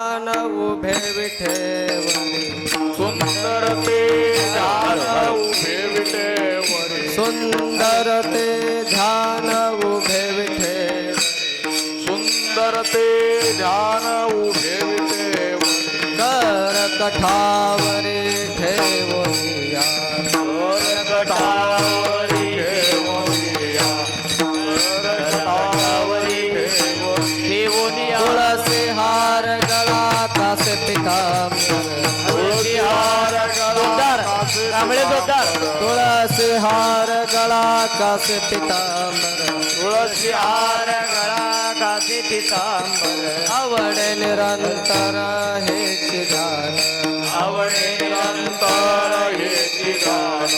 ध्यान उभे विठेवरी सुंदर ते ध्यान उभे विठेवरी सुंदर ते ध्यान उभे विठेवरी सुंदर ते ध्यान उभे विठेवरी कर कठावरी ठेवोनिया कटावरी ठेवोनिया कटावरी ठेवोनिया तुळसी हार गळा कासे पितांबर तुळसी हार जोरदार, कांबळे जोरदार तुळसी हार गळा कासे पितांबर तुळसी हार गळा कासे पितांबर आवडे निरंतर हेची ध्यान आवडे निरंतर हेची गान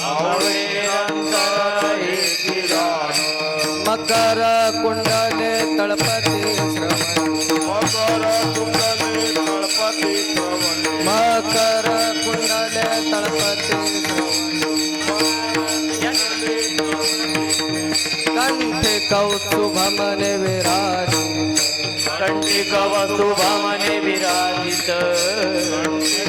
आवडे निरंतर हेची गान मकर कुंडले तळपती श्रवण मकर कुंडले तळपती श्रवणे मकर कुंडले तळपती कंठे कौस्तुभमने विराजित कंटिक वसुभमने विराजित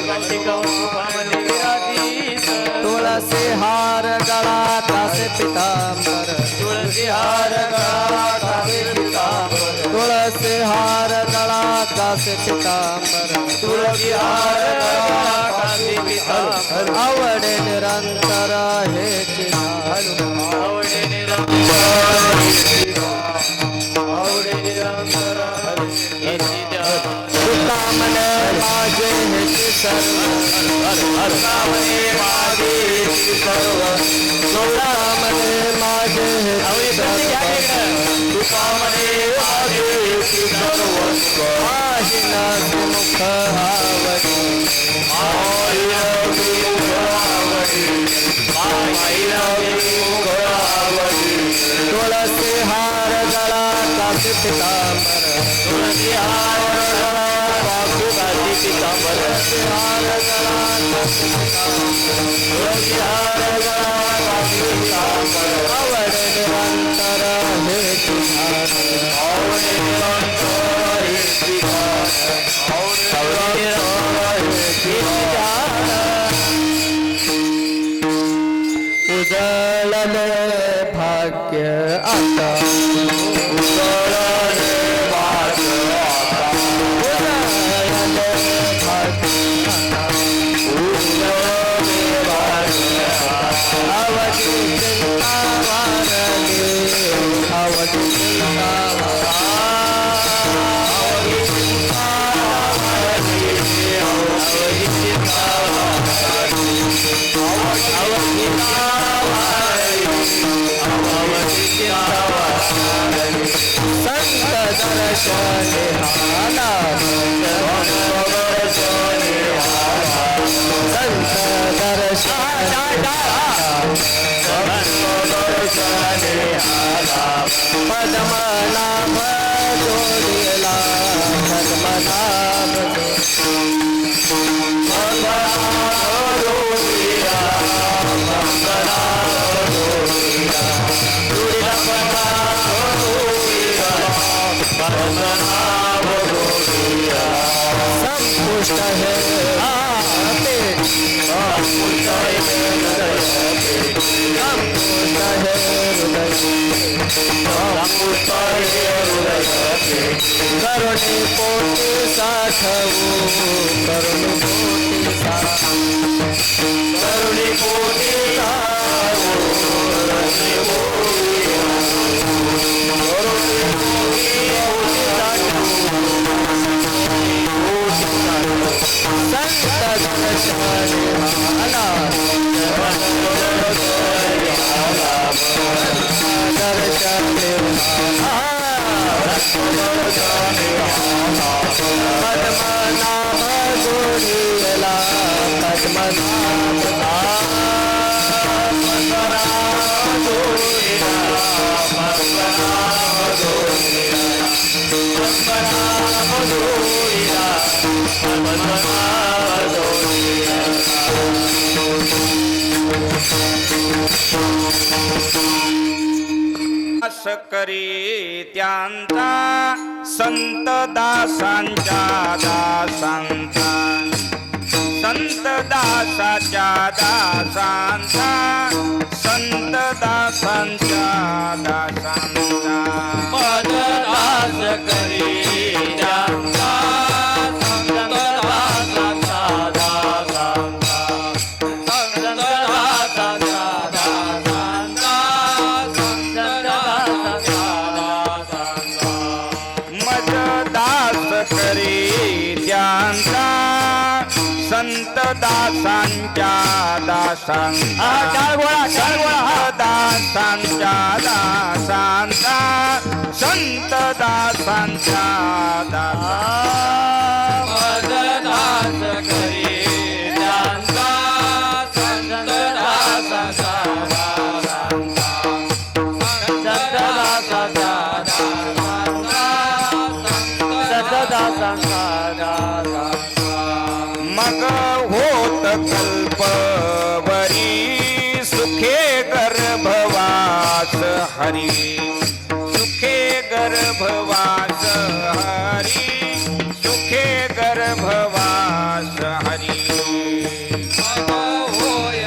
कंटिक वसुभमने विराजित तुळसी हार गळा कासे पितांबर तुळसी हार गळा कासे पितांबर तुळसी हार गळा कासे पितांबर तुळसी हार गळा कासे पितांबर आवडे निरंतर हेची ध्यान आवडे निरंतर हेची गान आवडे निरंतर हेची ध्यान तुकामने माझे हेची सर्व कामने माझे हेची सर्व तुकामने माझे हेची सर्व तुकामने माझे हेची सर्वस्व माहिनाचे मुख आवडी तुळसी हार गळा कासे पितांबर तुळसी हार गळा कासे पितांबर तुळसी हार गळा कासे तुळसी हार गळा कासे पितांबर आवडे निरंतर हेची ध्यान आवडे निरंतर हेची गान आवडे निरंतर हेची गान उजळले भाग्य आता उजळले भाग्य आता उजळले भाग्य आता उजळले भाग्य आता आवडी चिंता वारली आवडी चिंता संत दर्शने हाला संत दर्शन पद्मनाभ जोडिला पद्मनाभ संपुष्ट है पेट संपुष्ट है हृदय करुणे पोटी साठवू करुणे पोटी करुणी पोटी संत दर्शन आला पद्मनाभ जोडिला करी त्यांचा संत दासांच्या दासांचा संत दासाच्या दासांचा संत दासांच्या दासांचा मद दास करी ज्यांचा संत दासांचा दासांचा संत दासांचा दासांचा संत दासांचा दासांचा मज दास करी त्यांचा संत दासांच्या दासांचा दासांच्या दासांचा संत दासांच्या दासांचा मद दास करी ज्यांचा संत दासांचा दासांचा संत दासांचा दासांचा मग होत कल्पवरी सुखे गर्भवास हरी सुखे गर्भवास हरी सुखे गर्भवास हरी होय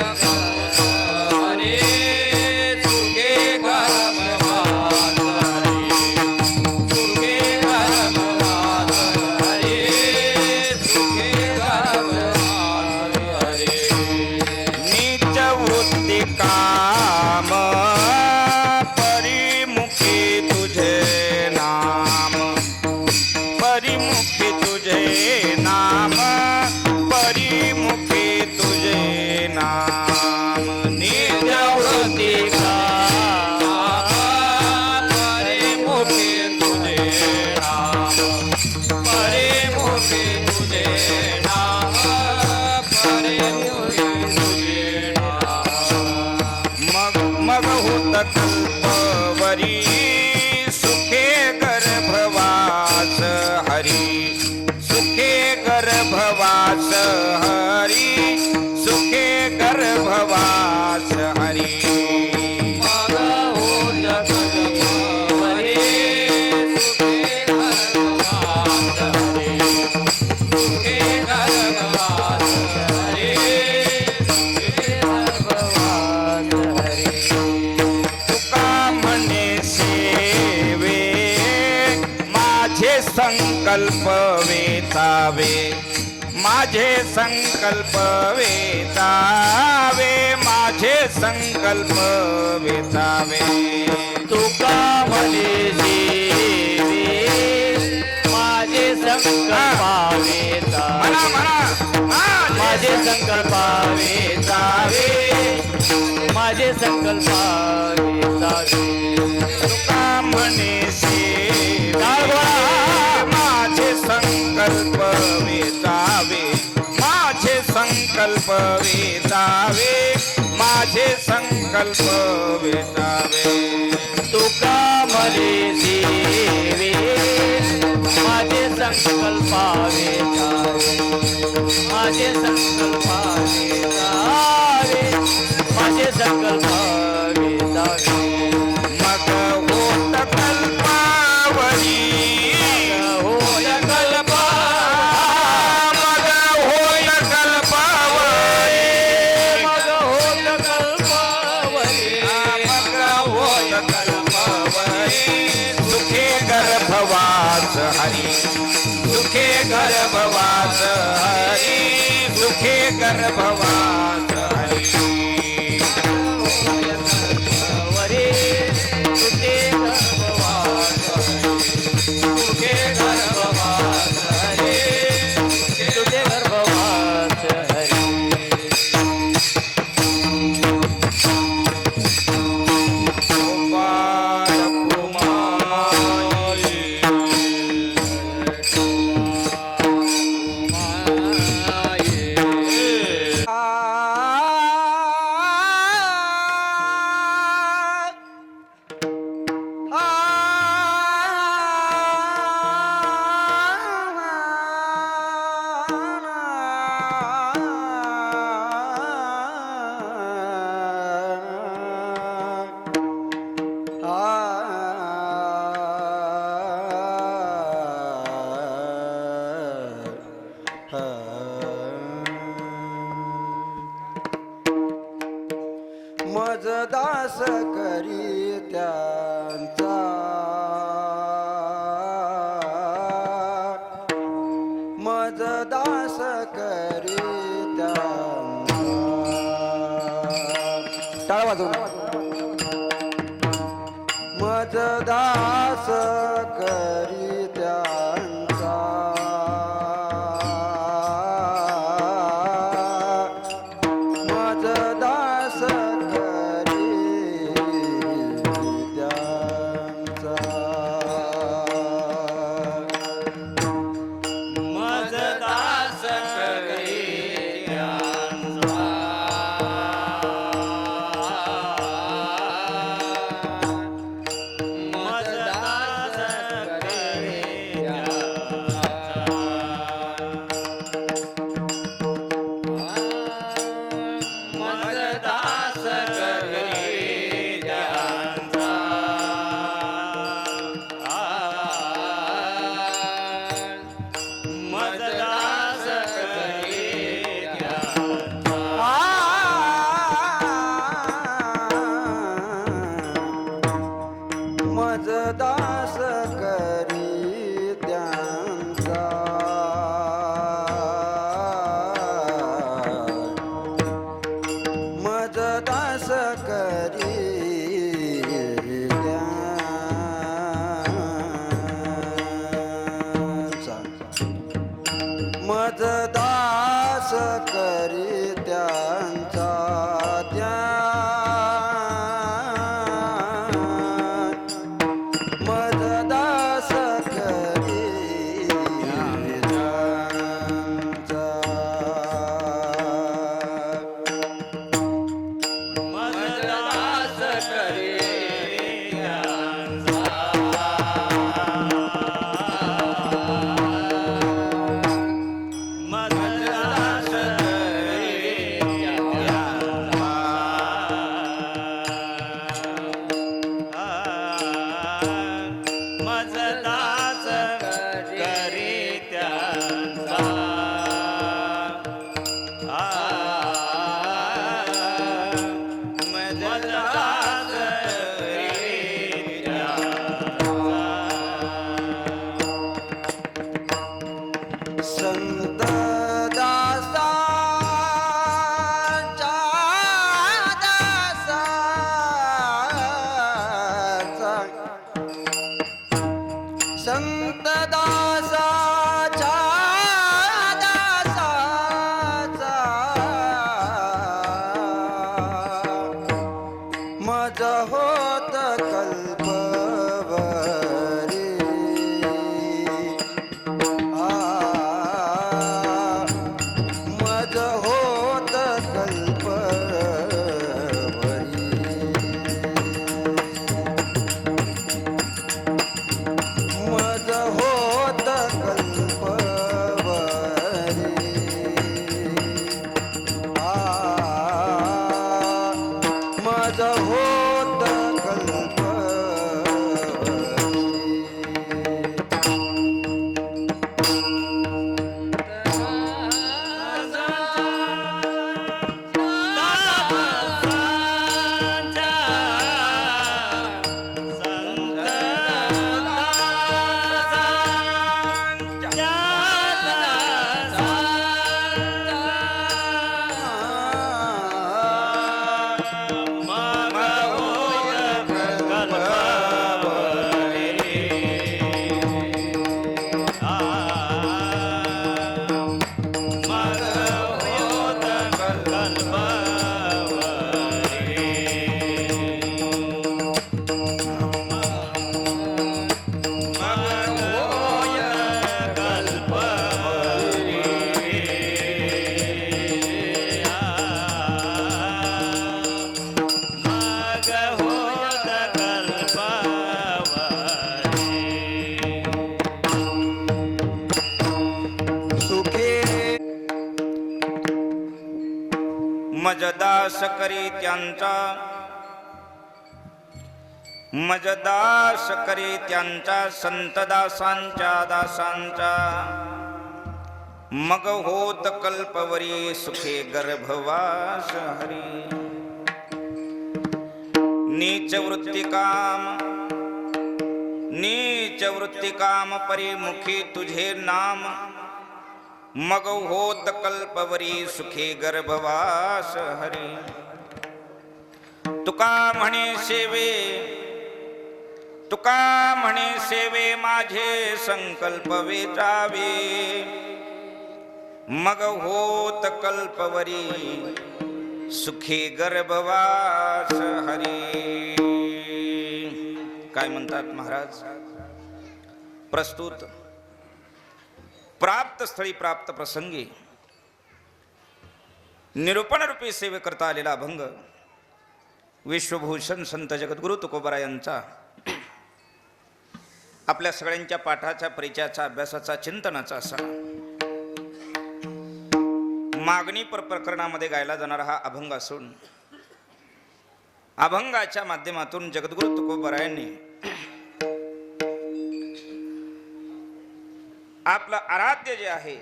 हरे सुखे गर्भवास हरे सुखे गर्भवास हरे सुखे गर्भवास हरे नीच वृत्ती काम परिमुखी तुझे नाम परिमुखी तुझे नाम परिमुखी तुझे नाम निज वृत्ती परे मुखे तुझे नाम परे मुखे तुझे नाम परे मुखे तुझे नाम मग होत कल्पवरी सुखे गर्भवास हरी सुखे गर्भवास हरी सुखे गर्भवास हरी मग होत कल्पवरी सुखे गर्भवास हरे सुखे गर्भवास हरे सुखे गर्भवास हरे तुका म्हणे सेवे माझे संकल्प वेचावे माझे संकल्प वेचावे माझे संकल्प वेचावे तुका म्हणे देवे माझे संकल्पावे म्हणा म्हणा माझे संकल्पावे जावे माझे संकल्पावे जावे तुका म्हणे सेवे माझे संकल्प वेचावे माझे संकल्प वेचावे माझे संकल्प वेचावे तुका म्हणे देवे माझे संकल्पावे जावे माझे संकल्पावे जावे माझे संकल्पावे जावे मग होत कल्पावरी होय कल्पा मग होय कल्पावरी मग होत कल्पावरी मग होय कल्पावरी सुखे गर्भवास हरी सुखे गर्भवास हरी सुखे गर्भवास हरी वरे तुझे गर्भवास तुझे गर्भवास हरे तुझे गर्भवास हरे गोपाळ कुमारी माये मज दास करी त्यांचा मज दास करी त्यांचा टाळ वाजवून मज दास करी त्यांचा मज दास करी त्यांचा मज दास करी मज दास करी मज दास करी मज दास मज दास करी त्यांचा मज दास करी त्यांचा मज दास करी त्यांचा मज दास करी त्यांचा मज दास करी मज दास मज दास करी त्यांचा मज दास करी संत दासांच्या दासाचा संत दासाच्या दासाचा मज होत कल्पवरी मज होत कल्पवरी मज होत कल्पवरी मज होत कल्पवरी मजदास करी त्यांचा मजदास करी त्यांचा संतदासांच्या दासांचा मग होत कल्पवरी सुखे गर्भवास हरी नीच वृत्ती काम परिमुखी तुझे नाम मग होत कल्पवरी सुखे गर्भवास हरी तुका म्हणे सेवे माझे संकल्प वेचावे मग होत कल्पवरी सुखी गर्भवास हरी. काय म्हणतात महाराज? प्रस्तुत प्राप्त स्थळी प्राप्त प्रसंगी निरूपण रूपी सेवे करता आलेला अभंग विश्वभूषण संत जगद्गुरु तुकोबारायांचा आपल्या सगळ्यांच्या पाठाचा परिचयाचा अभ्यासाचा चिंतनाचा असा मागणी प्रकरणामध्ये गायला जाणारा हा अभंग असून अभंगाच्या माध्यमातून जगद्गुरु तुकोबारायांनी आपलं आराध्य जे आहे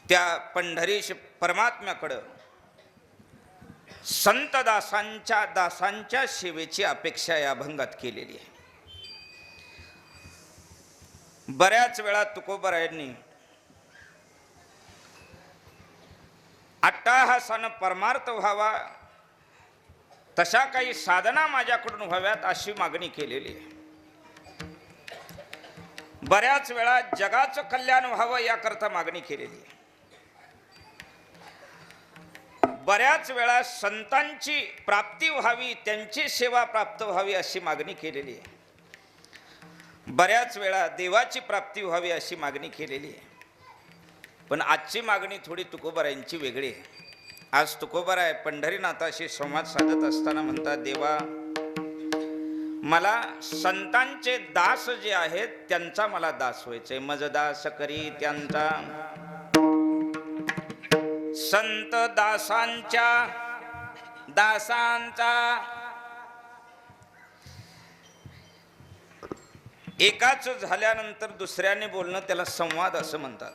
त्या पंढरीश परमात्म्याकडं संत दासांच्या सेवेची अपेक्षा या अभंगात केलेली आहे. बऱ्याच वेळा तुकोबारायांनी अट्टाहासानं परमार्थ व्हावा तशा काही साधना माझ्याकडून व्हाव्यात अशी मागणी केलेली आहे. बऱ्याच वेळा जगाचं कल्याण व्हावं याकरता मागणी केलेली आहे. बऱ्याच वेळा संतांची प्राप्ती व्हावी त्यांची सेवा प्राप्त व्हावी अशी मागणी केलेली आहे. बऱ्याच वेळा देवाची प्राप्ती व्हावी अशी मागणी केलेली आहे. पण आजची मागणी थोडी तुकोबारायांची वेगळी आहे. आज तुकोबाराय पंढरीनाथाशी संवाद साधत असताना म्हणतात, देवा मला संतांचे दास जे आहेत त्यांचा मला दास व्हायचंय. मज दास करी त्यांचा संत दासांचा एकाच झाल्यानंतर दुसऱ्याने बोलणं त्याला संवाद असं म्हणतात.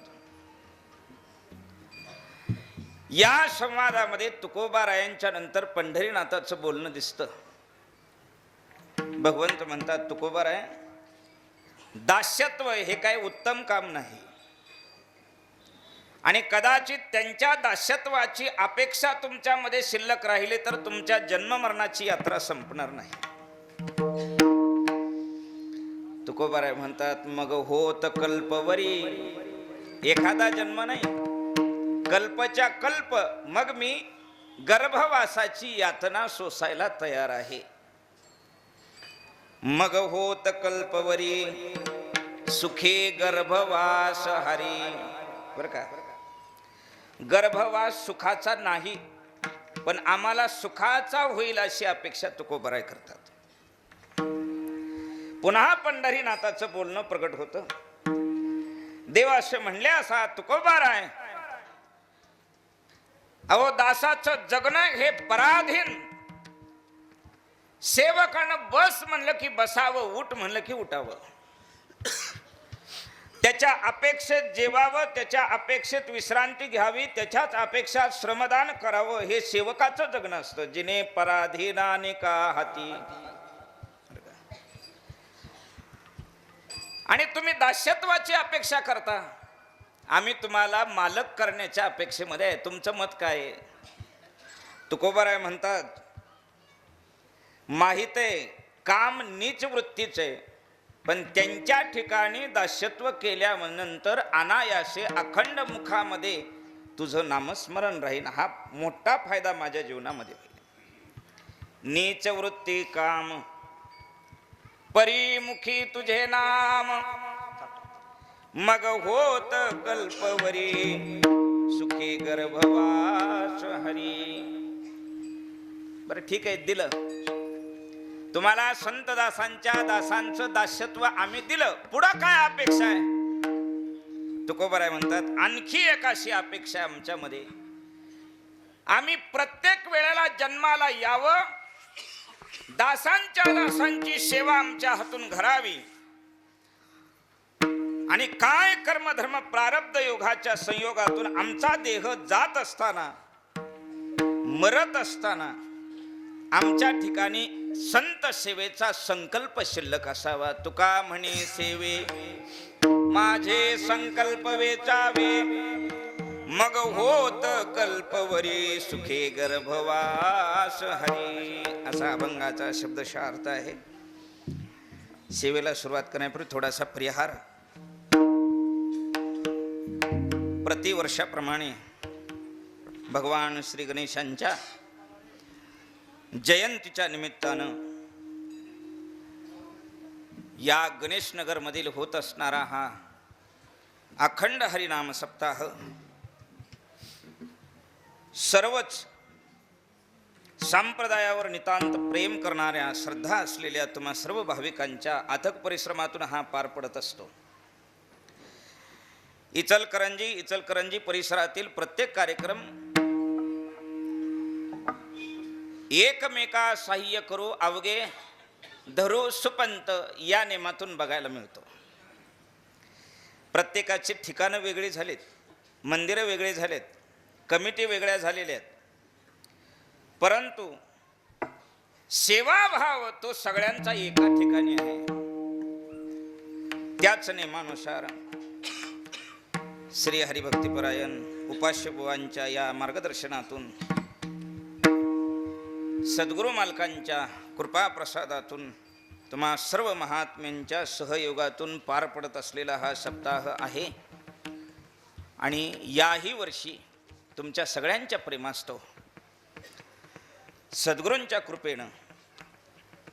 या संवादामध्ये तुकोबारायांच्या नंतर पंढरीनाथाचं बोलणं दिसतं. भगवंत म्हणतात, तुकोबाराय दास्यत्व हे काय उत्तम काम नाही आणि कदाचित त्यांच्या दास्यत्वाची अपेक्षा तुमच्यामध्ये शिल्लक राहिली तर तुमच्या जन्म मरणाची यात्रा संपणार नाही. तुकोबाराय म्हणतात, मग होत कल्पवरी एखादा जन्म नाही कल्पच्या कल्प मग मी गर्भवासाची यातना सोसायला तयार आहे. मग होत कल्पवरी सुखे गर्भवास हरी. बर का, गर्भवास सुखाचा नाही पण आम्हाला सुखाचा होईल अशी अपेक्षा तुकोबाराय करतात. पुन्हा पंढरीनाथाचं बोलणं प्रगट होतं. देव असे म्हणले असा, तुकोबाराय अहो दासाचं जगणं हे पराधीन. सेवकानं बस म्हणलं की बसावं, उठ म्हणलं की उठावं, त्याच्या अपेक्षेत जेवावं, त्याच्या अपेक्षेत विश्रांती घ्यावी, त्याच्याच अपेक्षात श्रमदान करावं, हे सेवकाचं जगणं असतं. जिने पराधीनाने का हाती. आणि तुम्ही दास्यत्वाची अपेक्षा करता, आम्ही तुम्हाला मालक करण्याच्या अपेक्षेमध्ये आहे. तुमचं मत काय आहे? तुकोबाराय म्हणतात, माहित आहे काम नीच वृत्तीचे पण त्यांच्या ठिकाणी दास्यत्व केल्यानंतर अनायासे अखंड मुखामध्ये तुझं नामस्मरण राहील. हा मोठा फायदा माझ्या जीवनामध्ये होईल. नीच वृत्ती काम परिमुखी तुझे नाम मग होत कल्पवरी सुखी गर्भवास हरी. बरं ठीक आहे, दिलं तुम्हाला संत दासांचं दास्यत्व आम्ही दिलं. पुढं काय अपेक्षा आहे? तुकोबाराय म्हणतात, आणखी एक अशी अपेक्षा आहे आमच्यामध्ये. आम्ही प्रत्येक वेळेला जन्माला यावं, दासांची सेवा आमच्या हातून घडावी आणि काय कर्मधर्म प्रारब्ध योगाच्या संयोगातून आमचा देह जात असताना, मरत असताना आमच्या ठिकाणी संत सेवेचा संकल्प शिल्लक असावा. तुका म्हणे सेवे माझे संकल्प वेचावे, मग होत कल्पवरी सुखे गर्भवास हरी. असा अभंगाचा शब्दशः अर्थ आहे. सेवेला सुरुवात करण्यापूर्वी थोडासा परिहार. प्रतिवर्षाप्रमाणे भगवान श्री गणेशांच्या जयंतीच्या निमित्तानं या गणेश नगर मधील होत असणारा हा अखंड हरिनाम सप्ताह सर्वच संप्रदायावर नितांत प्रेम करणाऱ्या, श्रद्धा असलेल्या तुम्हा सर्व भाविकांच्या अथक परिश्रमातून हा पार पडत असतो. इचलकरंजी परिसरातील प्रत्येक कार्यक्रम एकमेका सहाय्य करू अवघे धरू सुपंत या नेमातून बघायला मिळतो. प्रत्येकाची ठिकाणं वेगळी झालीत, मंदिरं वेगळी झालेत, कमिटी वेगळ्या झालेल्या आहेत, परंतु सेवाभाव तो सगळ्यांचा एका ठिकाणी आहे. त्याच नेमानुसार श्री हरिभक्तिपरायण उपास्य बुवांच्या या मार्गदर्शनातून, सद्गुरु मालकांच्या कृपा प्रसादातून, तुम्हा सर्व महात्म्यांच्या सहयोगातून पार पडत असलेला हा सप्ताह आहे. आणि याही वर्षी तुमच्या सगळ्यांच्या प्रेमास्तव, सद्गुरूंच्या कृपेनं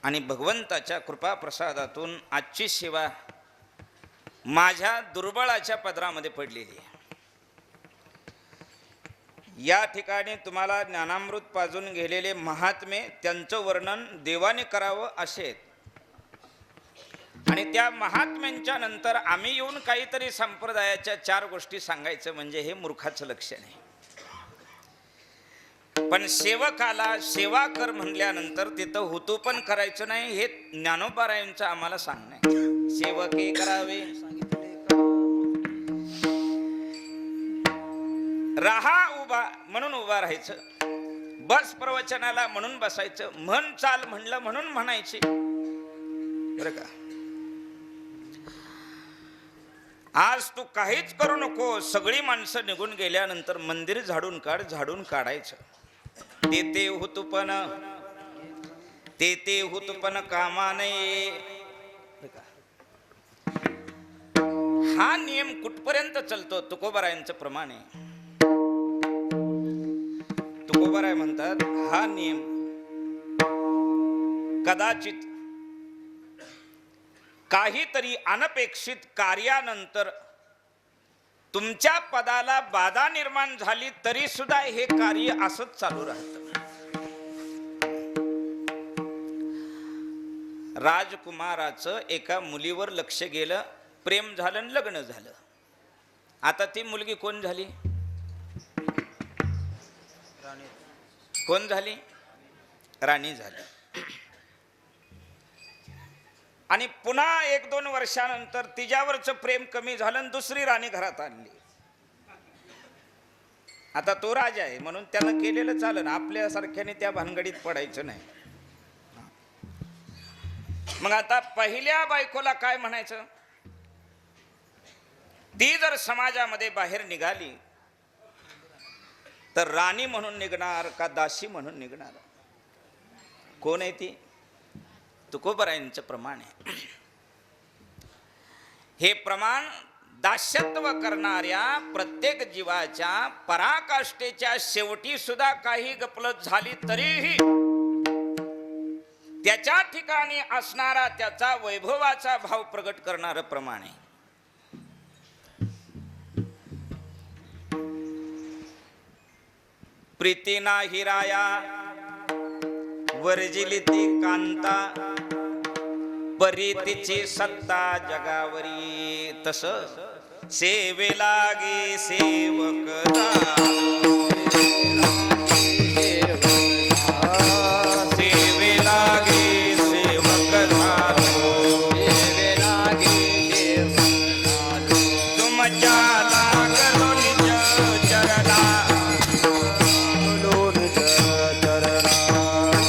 आणि भगवंताच्या कृपा प्रसादातून आजची सेवा माझ्या दुर्बळाच्या पदरामध्ये पडलेली आहे. या ठिकाणी तुम्हाला ज्ञानामृत पाजून गेलेले महात्मे, त्यांचं वर्णन देवाने करावं असे आहेत. आणि त्या महात्म्यांच्या नंतर आम्ही येऊन काहीतरी संप्रदायाच्या 4 गोष्टी सांगायचं म्हणजे हे मूर्खाचं लक्षण आहे. पण सेवकाला सेवा कर म्हणल्यानंतर तिथं हुतू पण करायचं नाही, हे ज्ञानोबारायांचं आम्हाला सांगणं आहे. सेवके करावे, राहा उभा म्हणून उभा राहायचं, बस प्रवचनाला म्हणून बसायचं, म्हण चाल म्हणलं म्हणून म्हणायचे. बरं का, आज तू काहीच करू नको, सगळी माणसं निघून गेल्यानंतर मंदिर झाडून काढ, झाडून काढायचं. ते हुतपण कामा नये. हा नियम कुठपर्यंत चालतो? तुकोबारायांचं प्रमाण आहे. तुकोबाराय म्हणतात हा नियम कदाचित काहीतरी अनपेक्षित कार्यानंतर तुमच्या पदाला बाधा निर्माण झाली तरी सुद्धा हे कार्य असंच चालू राहतं. राजकुमाराचं एका मुलीवर लक्ष गेलं, प्रेम झालं आणि लग्न झालं. आता ती मुलगी कोण झाली? कोण झाली? राणी झाली. आणि पुन्हा 1-2 वर्षानंतर तिच्यावरचं प्रेम कमी झालं आणि दुसरी राणी घरात आणली. आता तो राजा आहे म्हणून त्यानं केलेलं चालन, आपल्यासारख्याने त्या भानगडीत पडायचं नाही. मग आता पहिल्या बायकोला काय म्हणायचं? ती जर समाजामध्ये बाहेर निघाली तर राणी म्हणून निघणार का दासी म्हणून निघणार? कोण आहे ती? तुकोबारायांचं प्रमाण आहे. हे प्रमाण दास्यत्व करणाऱ्या प्रत्येक जीवाच्या पराकाष्ठेच्या शेवटी सुद्धा काही गफलत झाली तरीही त्याच्या ठिकाणी असणारा त्याचा वैभवाचा भाव प्रगट करणारं प्रमाण आहे. प्रीती नाही राया वर्जिली ती कांता, परीतीची सत्ता जगावरी. तस सेवे लागे सेवक सेवे लागे सेवक तुमच्या लागलो निज चरणा लागलो निज चरणा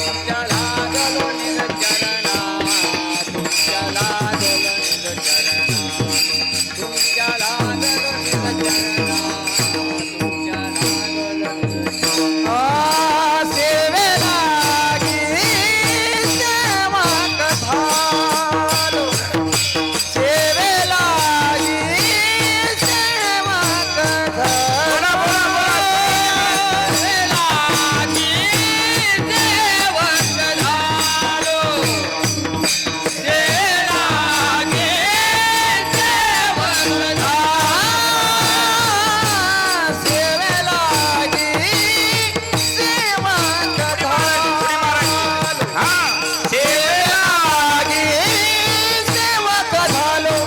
तुमच्या लागलो निज चरणा तुमच्या लागलो निज चरणा तुमच्या लागलो निज चरणा तुमच्या लागलो निज चरणा सेवे लागी सेवा कथालो सेवे लागी सेवा कथालो सेवे लागी सेवा कथालो हा सेवे लागी सेवा कथालो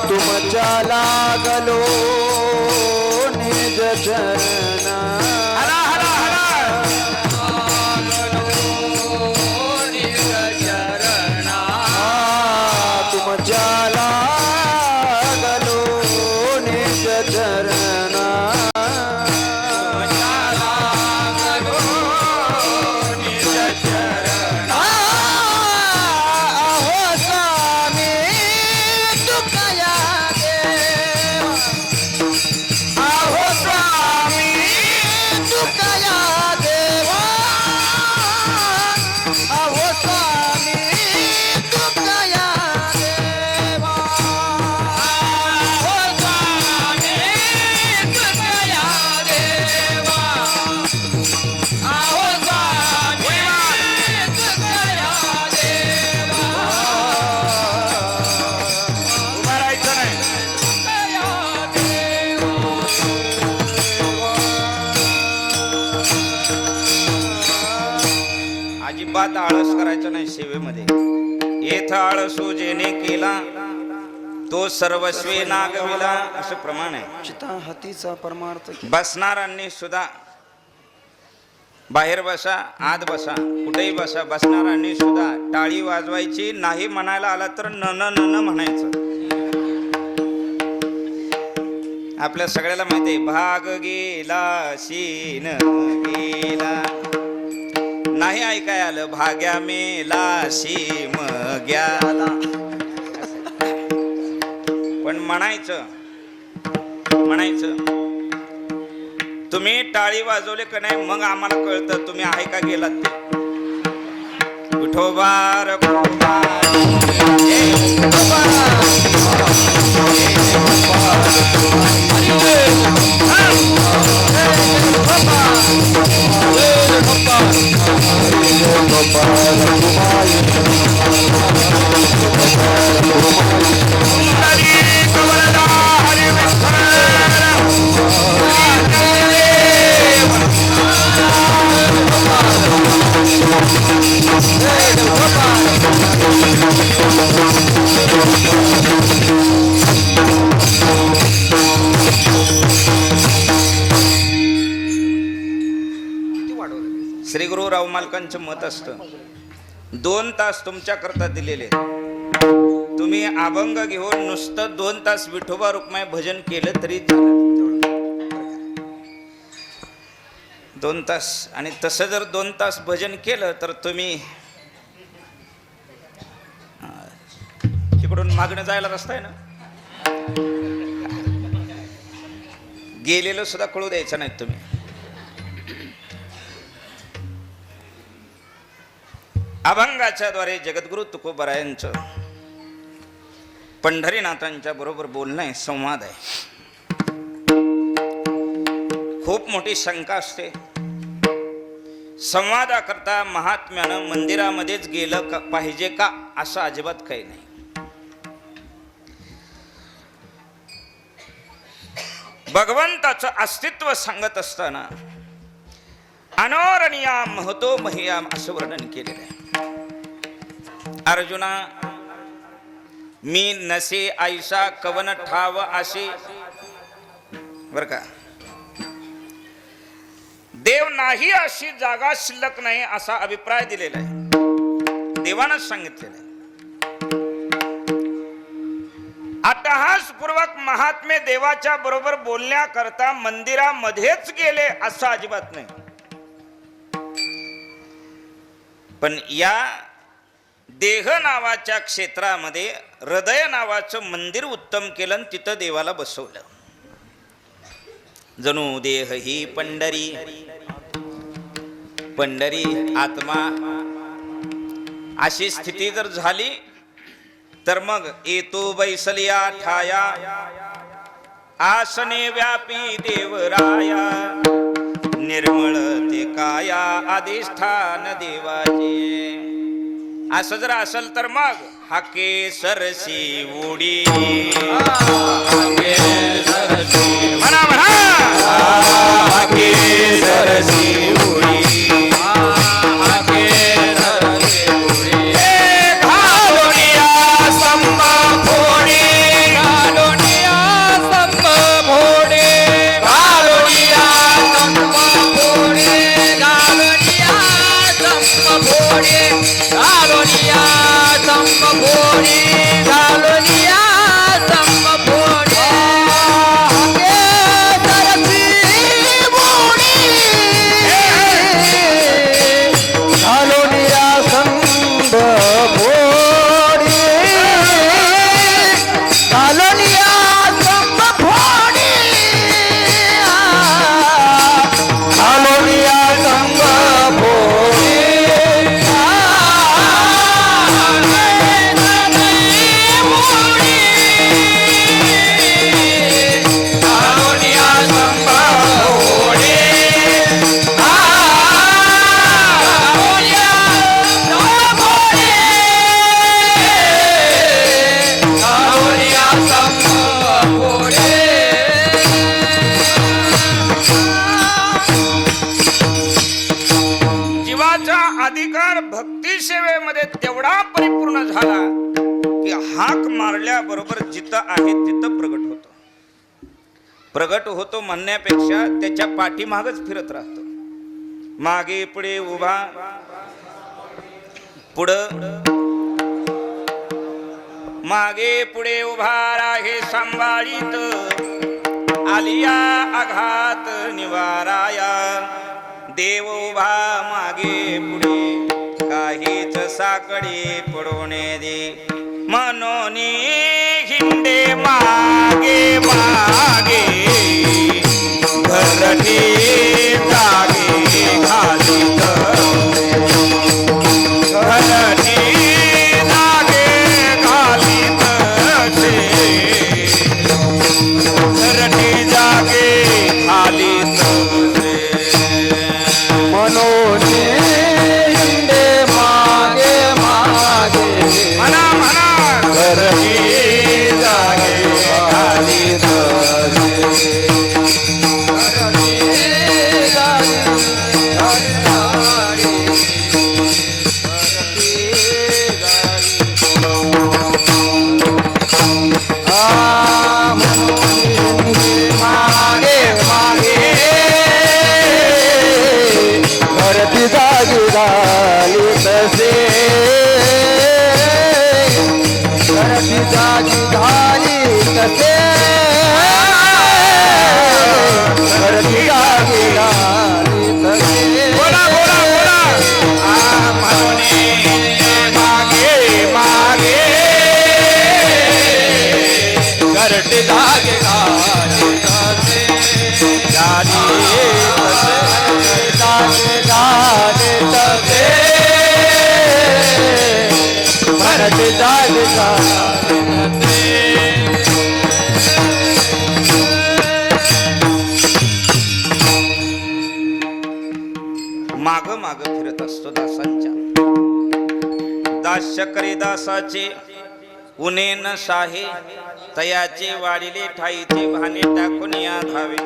तुमच्या लागलो निज चरणा हला हला हला तुमच्या लागलो निज चरणा अहो स्वामी तुकया देवा अहो स्वामी तुकया देवा अहो स्वामी तुकया देवा अहो स्वामी तुकया देवा अहो स्वामी तुकया देवा उभं राहायचं नाही अजिबात आळस करायचं नाही सेवेमध्ये. येथ आळसू जेने केला तो सर्वस्वी नागविला असं प्रमाण आहे. चिता हातीचा परमार्थ बसणाऱ्यांनी सुद्धा बाहेर बसा आत बसा कुठेही बसा बसणाऱ्यांनी सुद्धा टाळी वाजवायची नाही म्हणायला आला तर न न न न म्हणायचं. आपल्या सगळ्याला माहिती आहे भाग गेला शीन गेला नाही ऐकाय आलं भाग्या मेला शीम ग्याला पण म्हणायचं तुम्ही टाळी वाजवले का नाही मग आम्हाला कळतं तुम्ही आहे का गेलात ते. विठोबा रखोबा श्री गुरु राव मालकांचं मत असतं 2 तास तुमच्या करता दिलेले तुम्ही अभंग घेऊन नुसतं 2 तास विठोबा रुक्माई भजन केलं तरी चालेल. 2 तास आणि तसं जर 2 तास भजन केलं तर तुम्ही तिकडून मागणं जायला रस्ता आहे ना गेलेलं सुद्धा कळू द्यायचं नाही तुम्ही. अभंगाच्या द्वारे जगद्गुरु तुकोबरायांचं पंढरीनाथांच्या बरोबर बोलणं आहे, संवाद आहे. खूप मोठी शंका असते संवादाकरता महात्म्यानं मंदिरामध्येच गेलं पाहिजे का असं अजिबात काही नाही. भगवंताचं अस्तित्व सांगत असताना अनोरणीयाम महतो महियाम असं वर्णन केलेलं आहे. अर्जुना मी नसे ऐसा कवन ठाव आशी बर का. देव नाही अशी जागा शिल्लक नाही असा अभिप्राय दिलेला आहे. देवानंच सांगितलेलं आहे. अट्टहासपूर्वक महात्मे देवाच्या बरोबर बोलण्याकरता मंदिरामध्येच गेले असं अजिबात नाही. पण या देह नावाच्या क्षेत्रामध्ये हृदय नावाचं मंदिर उत्तम केलं आणि तिथं देवाला बसवलं. जणू देह ही पंढरी, पंढरी आत्मा अशी स्थिती जर झाली तर मग येतो बैसलिया ठाया आसने व्यापी देवराया निर्मळ ते काया अधिष्ठान देवाचे. असं जर असेल तर मग हाके सरसी उडी म्हणा म्हणा हाके सरसी उडी अधिकार भक्ती सेवेमध्ये तेवढा परिपूर्ण झाला की हाक मारल्याबरोबर जिथं आहे तिथं प्रगट होतो. प्रगट होतो म्हणण्यापेक्षा त्याच्या पाठीमागच फिरत राहतो. मागे पुढे उभा, पुढं मागे पुढे उभा राहे सांभाळीत आलिया आघात निवाराया. देव उभा मागे पुढे काहीच साकडी पडवणे दे. म्हणून हिंडे मागे मागे घरटी जागे घालीत घरटी जागे घालीत घरटी जागे घालीत मनोने हिंडे मागे मागे म्हणा म्हणा घरटी जागे घालीत बोला बोला बोला. मागे मागे घरटी धागे माग माग फिरत असतो दासांच्या. दास करी दासाचे उने न साहे तयाचे वाढिले ठाईचे भाने टाकून या धावे.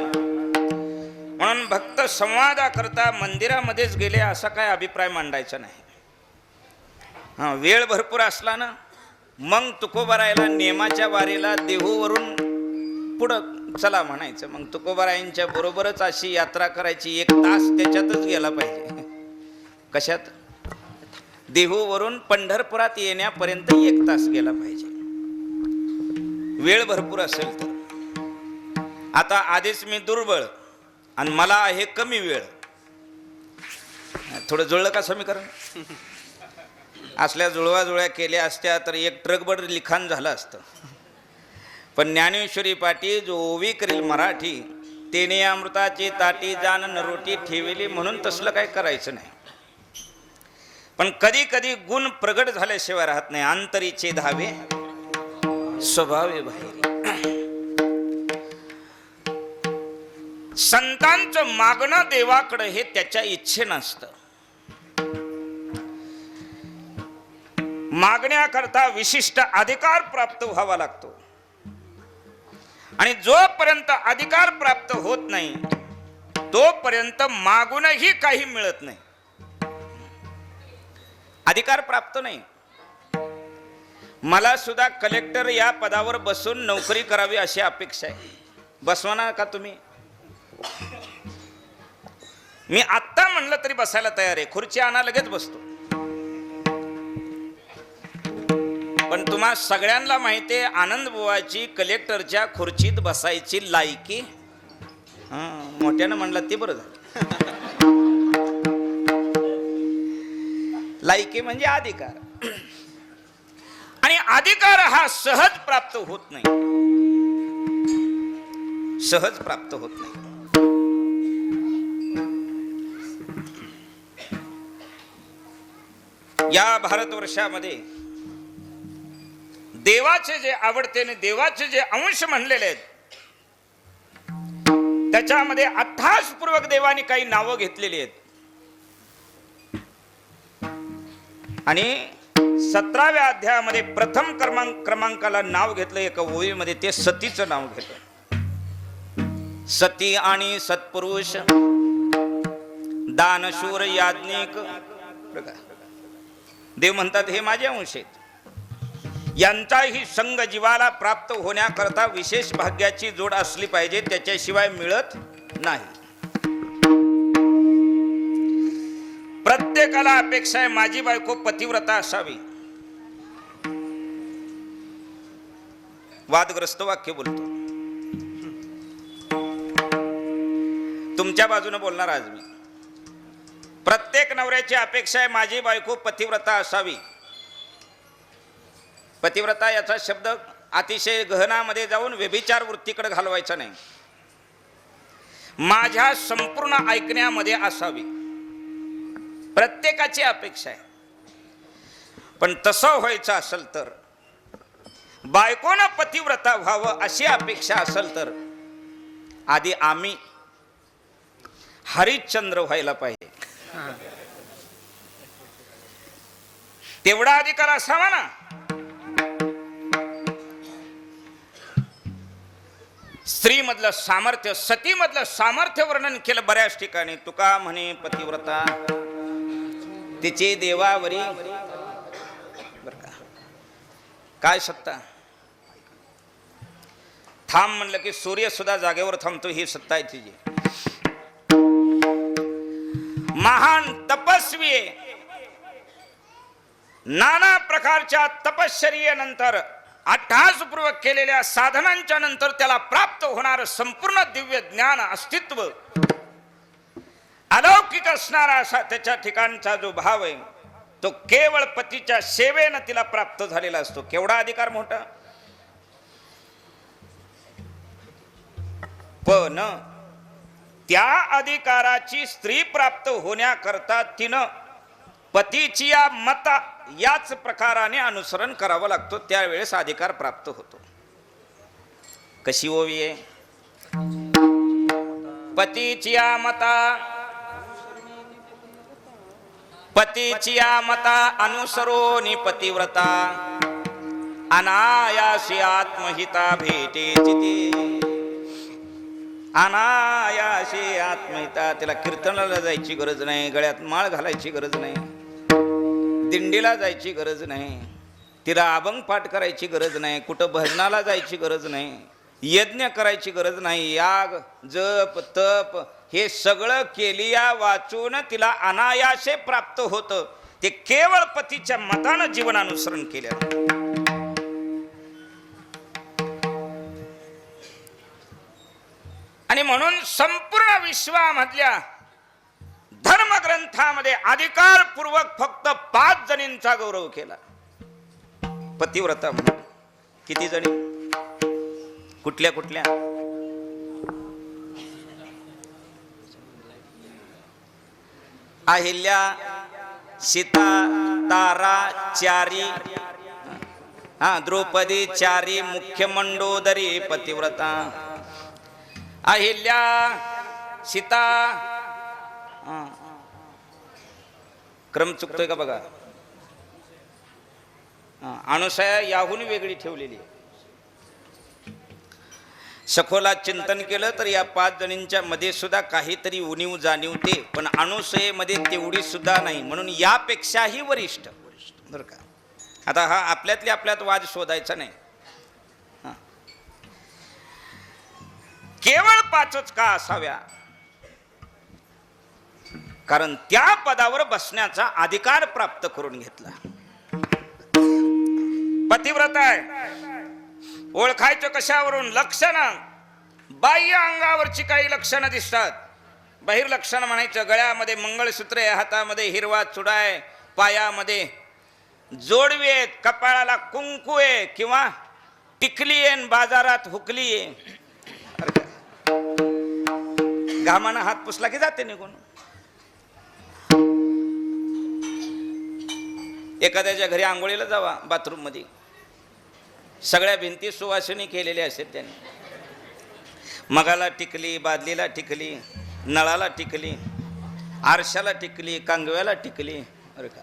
म्हणून भक्त संवादाकरता मंदिरामध्येच गेले असा काय अभिप्राय मांडायचा नाही. हा, वेळ भरपूर असला ना मग तुकोबारायला नेमाच्या वारीला देहूवरून पुढं चला म्हणायचं. मग तुकोबारायांच्या बरोबरच अशी यात्रा करायची. 1 तास त्याच्यातच गेला पाहिजे. कशात? देहूवरून पंढरपुरात येण्यापर्यंत 1 तास गेला पाहिजे, वेळ भरपूर असेल तर. आता आधीच मी दुर्बळ आणि मला आहे कमी वेळ. थोडं जुळलं का समीकरण? असल्या जुळवाजुळ्या केल्या असत्या तर 1 ट्रकभर लिखाण झालं असतं. पण ज्ञानेश्वरी पाटी जो ओवी करील मराठी, तेने अमृताची ताटी जाण नरोटी ठेवली, म्हणून तसलं काही करायचं नाही. पण कधी कधी गुण प्रगट झाल्याशिवाय राहत नाही. अंतरीचे धावे स्वभावे बाहेरी. संतांचं मागणं देवाकडे हे त्याच्या इच्छेनं असतं. मागण्याकरता विशिष्ट अधिकार प्राप्त व्हावा लागतो. आणि जोपर्यंत अधिकार प्राप्त होत नाही तोपर्यंत मागूनही काही मिळत नाही. अधिकार प्राप्त नाही. मला सुद्धा कलेक्टर या पदावर बसून नोकरी करावी अशी अपेक्षा आहे. बसवणार का तुम्ही? मी आत्ता म्हणलं तरी बसायला तयार आहे. खुर्ची आणा, लगेच बसतो. पण तुम्हा सगळ्यांना माहिती आहे आनंद बुवाची कलेक्टरच्या खुर्चीत बसायची लायकी. मोठ्यानं म्हणलं ते बरं झालं. लायकी म्हणजे अधिकार. आणि अधिकार हा सहज प्राप्त होत नाही. सहज प्राप्त होत नाही. या भारतवर्षामध्ये देवाचे जे आवडते आणि देवाचे जे अंश म्हणलेले आहेत त्याच्यामध्ये अट्टहासपूर्वक देवाने काही नावं घेतलेली आहेत. आणि 17व्या अध्यायामध्ये प्रथम क्रमांकाला नाव घेतलं एका ओळीमध्ये, ते सतीचं नाव घेतलं. सती आणि सत्पुरुष, दानशूर, याज्ञिक. देव म्हणतात हे माझे अंश आहेत. यांचाही संग जीवाला प्राप्त होण्याकरता विशेष भाग्याची जोड असली पाहिजे, त्याच्याशिवाय मिळत नाही. प्रत्येकाला अपेक्षा आहे माझी बायको पतिव्रता असावी. वादग्रस्त वाक्य बोलतो. तुमच्या बाजूने बोलणार आज मी. प्रत्येक नवऱ्याची अपेक्षा आहे माझी बायको पतिव्रता असावी. पतिव्रता याचा शब्द अतिशय गहनामध्ये जाऊन व्यभिचार वृत्तीकडे घालवायचा नाही. माझ्या संपूर्ण ऐकण्यामध्ये असावी, प्रत्येकाची अपेक्षा आहे. पण तसं व्हायचं असेल तर, बायकोनं पतिव्रता व्हावं अशी अपेक्षा असेल तर, आधी आम्ही हरिश्चंद्र व्हायला पाहिजे. तेवढा अधिकार असावा ना. स्त्री मधलं सामर्थ्य, सती मधलं सामर्थ्य वर्णन केलं बऱ्याच ठिकाणी. तुका म्हणे पतिव्रता तिचे देवावरी. बर का, काय सत्ता. थांब म्हणलं की सूर्य सुद्धा जागेवर थांबतो, ही सत्ता आहे तिची. महान तपस्वी, नाना प्रकारच्या तपश्चर्येनंतर, अट्टहासपूर्वक केलेल्या साधनांच्या नंतर त्याला प्राप्त होणार संपूर्ण दिव्य ज्ञान, अस्तित्व, अलौकिक असणारा असा त्याच्या ठिकाणचा जो भाव आहे तो केवळ पतीच्या सेवेनं तिला प्राप्त झालेला असतो. केवढा अधिकार मोठा. पण त्या अधिकाराची स्त्री प्राप्त होण्याकरता तिनं पतीची या मता याच प्रकाराने अनुसरण करावं लागतो. त्यावेळेस अधिकार प्राप्त होतो. कशी ओवी आहे. पतीची या मता, पतीची या मता अनुसरोनी पतिव्रता, अनायासी आत्महिता भेटे चिते. अनायासी आत्महिता. तिला कीर्तनाला जायची गरज नाही, गळ्यात माळ घालायची गरज नाही, दिंडीला जायची गरज नाही, तिला अभंग पाठ करायची गरज नाही, कुठं भजनाला जायची गरज नाही. यज्ञ करायची गरज नाही. याग जप तप हे सगळं केलिया वाचून तिला अनायासे प्राप्त होतं. ते केवळ पतीच्या मतानं जीवनानुसरण केलं. आणि म्हणून संपूर्ण विश्वामधल्या धर्मग्रंथामध्ये अधिकारपूर्वक फक्त 5 जणींचा गौरव केला. पतिव्रता म्हणून. किती जणी? कुठल्या कुठल्या? अहिल्या, सीता, तारा, चारी, द्रौपदी, चारी, मुख्य मंडोदरी, पतिव्रता. अहिल्या, सीता, क्रम चुकतोय का बघा. अनुसया याहून वेगळी ठेवलेली. सखोला चिंतन केलं तर या 5 जणींच्या मध्ये सुद्धा काहीतरी उणीव जाणीवते, पण अनुसयेमध्ये तेवढी सुद्धा नाही. म्हणून यापेक्षाही वरिष्ठ. बरं का. आता हा आपल्यातल्या आपल्यात वाद शोधायचा नाही. केवळ 5च का असाव्या? कारण त्या पदावर बसण्याचा अधिकार प्राप्त करून घेतला. पतिव्रता आहे. ओळखायचं कशावरून? लक्षणं. बाह्य अंगावरची काही लक्षणं दिसतात. बाहेर लक्षण म्हणायचं, गळ्यामध्ये मंगळसूत्र आहे, हातामध्ये हिरवा चुडा आहे, पायामध्ये जोडवी आहेत, कपाळाला कुंकू आहे किंवा टिकली आहे, बाजारात हुकली आहे. घामानं हात पुसला की जाते निघून. एखाद्याच्या घरी आंघोळीला जावा, बाथरूम मध्ये सगळ्या भिंती सुवासिनी केलेल्या असतात त्यांनी. मगाला टिकली, बादलीला टिकली, नळाला टिकली, आरशाला टिकली, कांगव्याला टिकली. अरे का.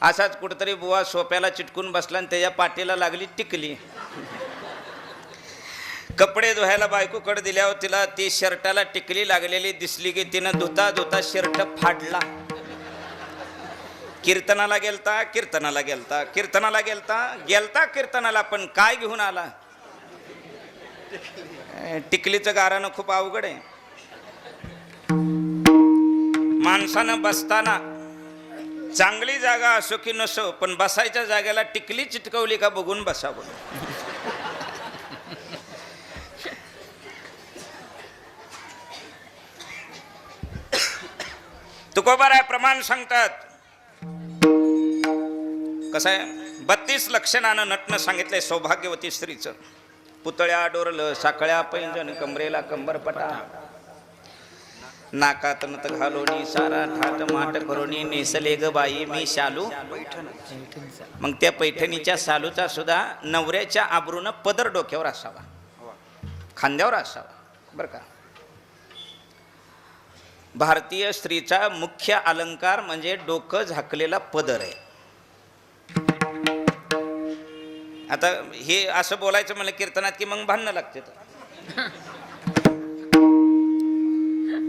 असाच कुठतरी बुवा सोप्याला चिटकून बसला आणि त्याच्या पाठीला लागली टिकली. कपडे धुवायला बायकोकडे दिल्यावर तिला ती शर्टाला टिकली लागलेली दिसली की तिनं धुता धुता शर्ट फाडला. कीर्तनाला गेलता, कीर्तनाला गेलता, कीर्तनाला गेलता, गेलता कीर्तनाला, पण काय घेऊन आला? टिकलीचं गारानं खूप अवघड आहे. माणसानं बसताना चांगली जागा असो की नसो, पण बसायच्या जागेला टिकली चिटकवली का बघून बसावं. तुकोबाराय प्रमाण सांगतात. कसं आहे? 32 लक्षणानं नटणं सांगितलंय सौभाग्यवती स्त्रीचं. पुतळ्या डोरलं, साखळ्या पैंजन, कमरेला कंबरपटा, नाकात नत घालोनी, सारा ठाट माट करोनी, नेसले ग बाई मी शालू. मग त्या पैठणीच्या शालूचा सुद्धा नवऱ्याच्या आबरूनं पदर डोक्यावर असावा, खांद्यावर असावा. बरं का. भारतीय स्त्रीचा मुख्य अलंकार म्हणजे डोकं झाकलेला पदर आहे. आता हे असं बोलायचं म्हणलं कीर्तनात की मग भांडणं लागते.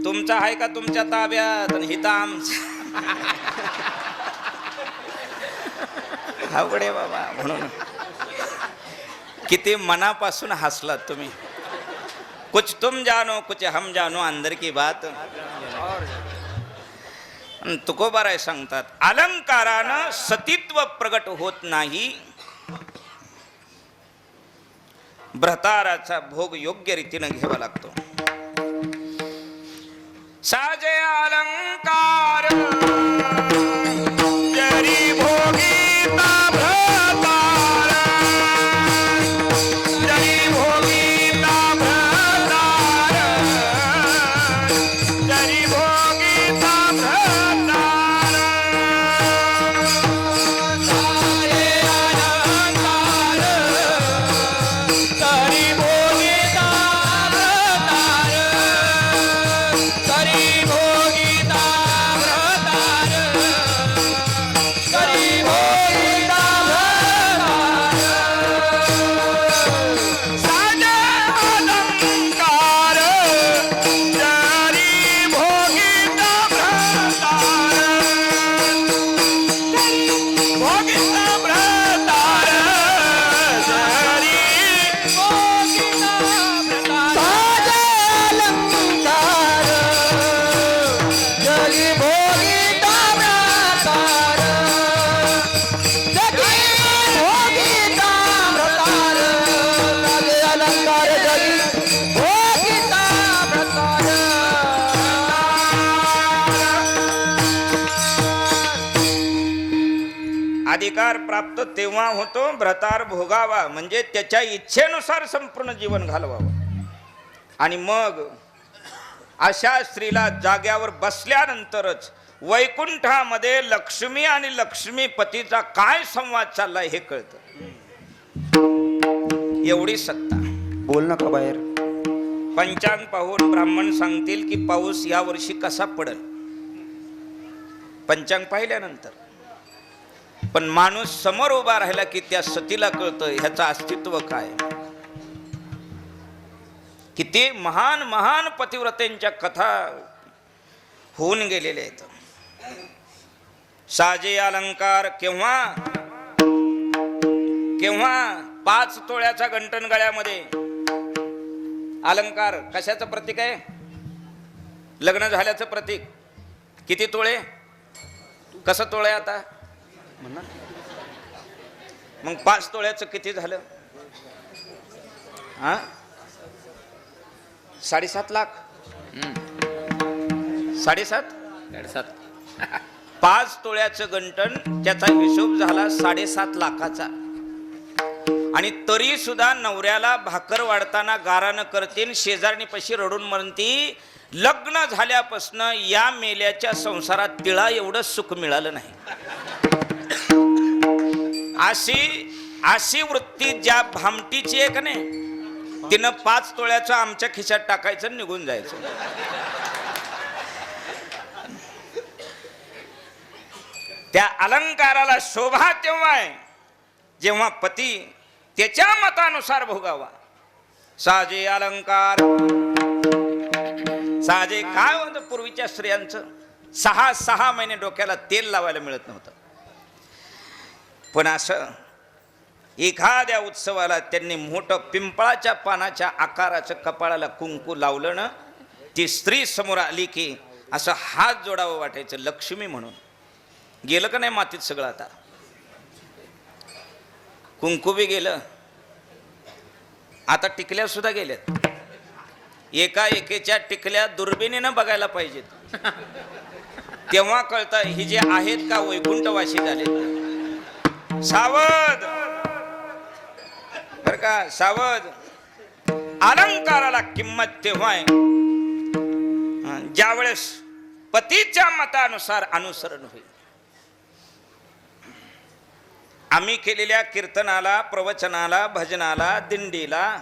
तुमचा आहे का तुमच्या ताब्यात, हिता आमचा अवघडे बाबा. म्हणून किती मनापासून हसलात तुम्ही. कुछ तुम जानो कुछ हम जानो, अंदर की बात. तुकोबाराय सांगतात, अलंकारानं सतीत्व प्रगट होत नाही. भ्रताराचा भोग योग्य रीतीनं घ्यावा लागतो. साजे अलंकार जरी भोगीता भ्रतार, जरी भोगीता भ्रतार, जरी भोगीता भ्रतार. साजे अलंकार तरी भोगिता भ्रतार, तरी भोगिता अधिकार प्राप्त तेव्हा होतो भ्रतार भोगावा, म्हणजे त्याच्या इच्छेनुसार संपूर्ण जीवन घालवावं. आणि मग अशा स्त्रीला जाग्यावर बसल्यानंतरच वैकुंठामध्ये लक्ष्मी आणि लक्ष्मीपतीचा काय संवाद चाललाय हे कळतं. एवढी सत्ता. बोल नका बाहेर. पंचांग पाहून ब्राह्मण सांगतील की पाऊस या वर्षी कसा पडेल, पंचांग पाहिल्यानंतर. पण माणूस समोर उभा राहिला की त्या सतीला कळतं ह्याचं अस्तित्व काय. किती महान महान पतिव्रतेंच्या कथा होऊन गेलेल्या आहेत. साजे अलंकार केव्हा केव्हा 5 तोळ्याचा गंटन गळ्यामध्ये. अलंकार कशाचं प्रतीक आहे? लग्न झाल्याचं प्रतीक. किती तोळे? कसं तोळे आता? मग 5 तोळ्याचं किती झालं? 7.5 लाख. 7.5 5 तोळ्याचं गंटन, त्याचा हिशोब झाला 7.5 लाखाचा. आणि तरी सुद्धा नवऱ्याला भाकर वाढताना गारानं करतील, शेजारणीपाशी रडून म्हणती लग्न झाल्यापासून या मेल्याच्या संसारात तिळा एवढं सुख मिळालं नाही. अशी वृत्ती ज्या भामटीची आहे का नाही, तिनं 5 तोळ्याचं आमच्या खिशात टाकायचं, निघून जायचं. त्या अलंकाराला शोभा तेव्हा आहे जेव्हा पती त्याच्या मतानुसार भोगावा. साजे अलंकार. साजे काय होतं पूर्वीच्या स्त्रियांचं? 6 महिने डोक्याला तेल लावायला मिळत नव्हतं. पण असं एखाद्या उत्सवाला त्यांनी मोठं पिंपळाच्या पानाच्या आकाराचं कपाळाला कुंकू लावलं ना, ती स्त्री समोर आली की असं हात जोडावं वाटायचं लक्ष्मी म्हणून. गेलं का नाही मातीत सगळं? आता कुंकू बी गेलं, आता टिकल्या सुद्धा गेल्यात. एका एकेच्या टिकल्या दुर्बिणीनं बघायला पाहिजेत, तेव्हा कळतं ही जे आहेत का वैकुंठवासी झाले. सावध बर का, सावध. अलंकाराला किंमत तेव्हा आहे ज्या वेळेस पतीच्या मतानुसार अनुसरण होईल. आम्ही केलेल्या कीर्तनाला, प्रवचनाला, भजनाला, दिंडीला,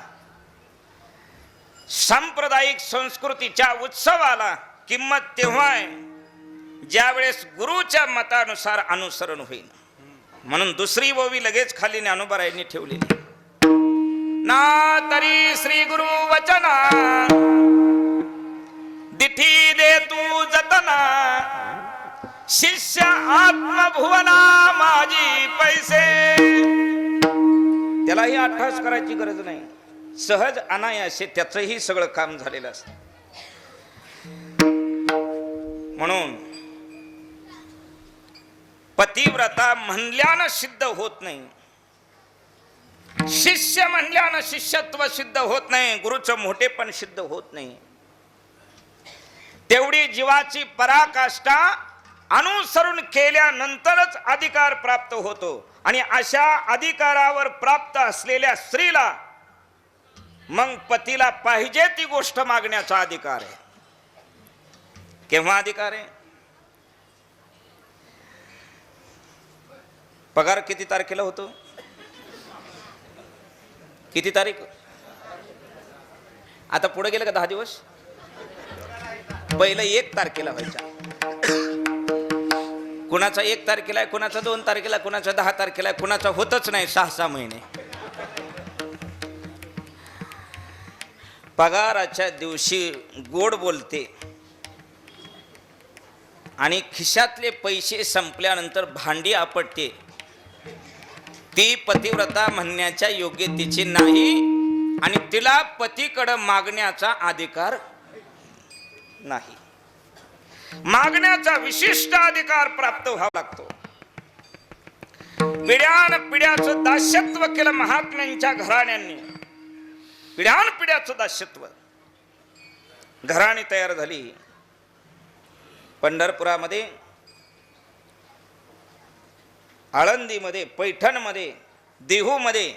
सांप्रदायिक संस्कृतीच्या उत्सवाला किंमत तेव्हा आहे ज्या वेळेस गुरुच्या मतानुसार अनुसरण होईल. म्हणून दुसरी ओवी लगेच खाली ज्ञानोबारायांनी ठेवलेली. ना तरी श्री गुरु वचना दिठी दे तू जतना, शिष्य आत्मभुवना माझी पैसे. त्यालाही अठ्ठास करायची गरज नाही, सहज अनायासे त्याचंही सगळं काम झालेलं असतं. म्हणून पतिव्रता म्हणल्यानं सिद्ध होत नाही, शिष्य म्हणल्यानं शिष्यत्व सिद्ध होत नाही, गुरुचं मोठेपण सिद्ध होत नाही. तेवढी जीवाची पराकाष्ठा अनुसरण केल्यानंतरच अधिकार प्राप्त होतो. आणि अशा अधिकारावर प्राप्त असलेल्या स्त्रीला मग पतीला पाहिजे ती गोष्ट मागण्याचा अधिकार आहे. केव्हा अधिकार आहे? पगार किती तारखेला होतो? किती तारीख? आता पुढे गेलं का 10 दिवस? पहिलं 1 तारखेला व्हायचा. कुणाचा 1 तारखेला आहे, कुणाचा 2 तारखेला, कुणाचा 10 तारखेला आहे, कुणाचा होतच नाही 6 महिने. पगाराच्या दिवशी गोड बोलते आणि खिशातले पैसे संपल्यानंतर भांडी आपटते, ती पतिव्रता म्हणण्याच्या योग्यतेची नाही आणि तिला पतीकडे मागण्याचा अधिकार नाही. मागण्याचा विशिष्ट अधिकार प्राप्त व्हावा लागतो. पिढ्यान पिढ्याचं दास्यत्व केलं महात्म्यांच्या घराण्यांनी. पिढ्यान पिढ्याचं दास्यत्व. घराणी तयार झाली. पंढरपुरामध्ये आळंदीमध्ये, पैठणमध्ये, देहूमध्ये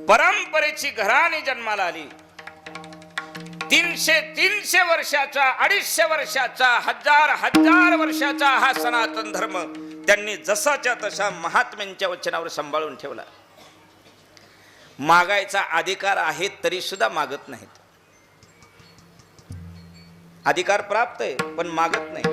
परंपरेची घराणी जन्माला आली. 300 वर्षाचा, 250 वर्षाचा, 1000 वर्षाचा हा सनातन धर्म त्यांनी जसाच्या तसा महात्म्यांच्या वचनावर सांभाळून ठेवला. मागायचा अधिकार आहे तरी सुद्धा मागत नाहीत. अधिकार प्राप्त आहे पण मागत नाही.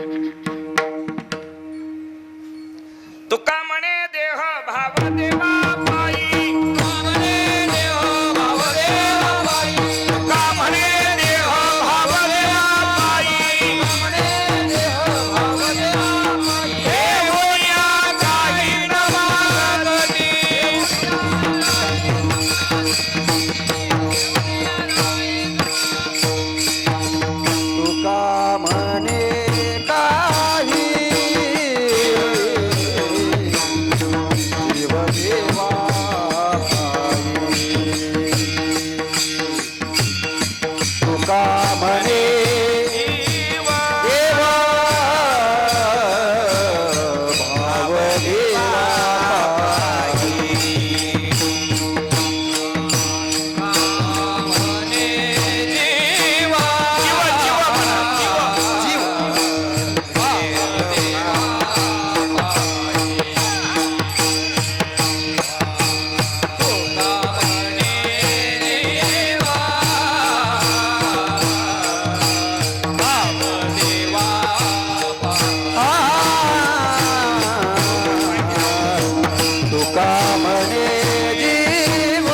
तुका म्हणे देह भाव देवा पायी, म्हणे देह भाव देवा पायी, तुका म्हणे देह भाव देवा पायी, म्हणे देह भाव देवा पायी, हे होया काही न मागती. तुका म्हणे काही जीव देवा पायी. तुका म्हणे देवा भाव देवा तुका म्हणे जीव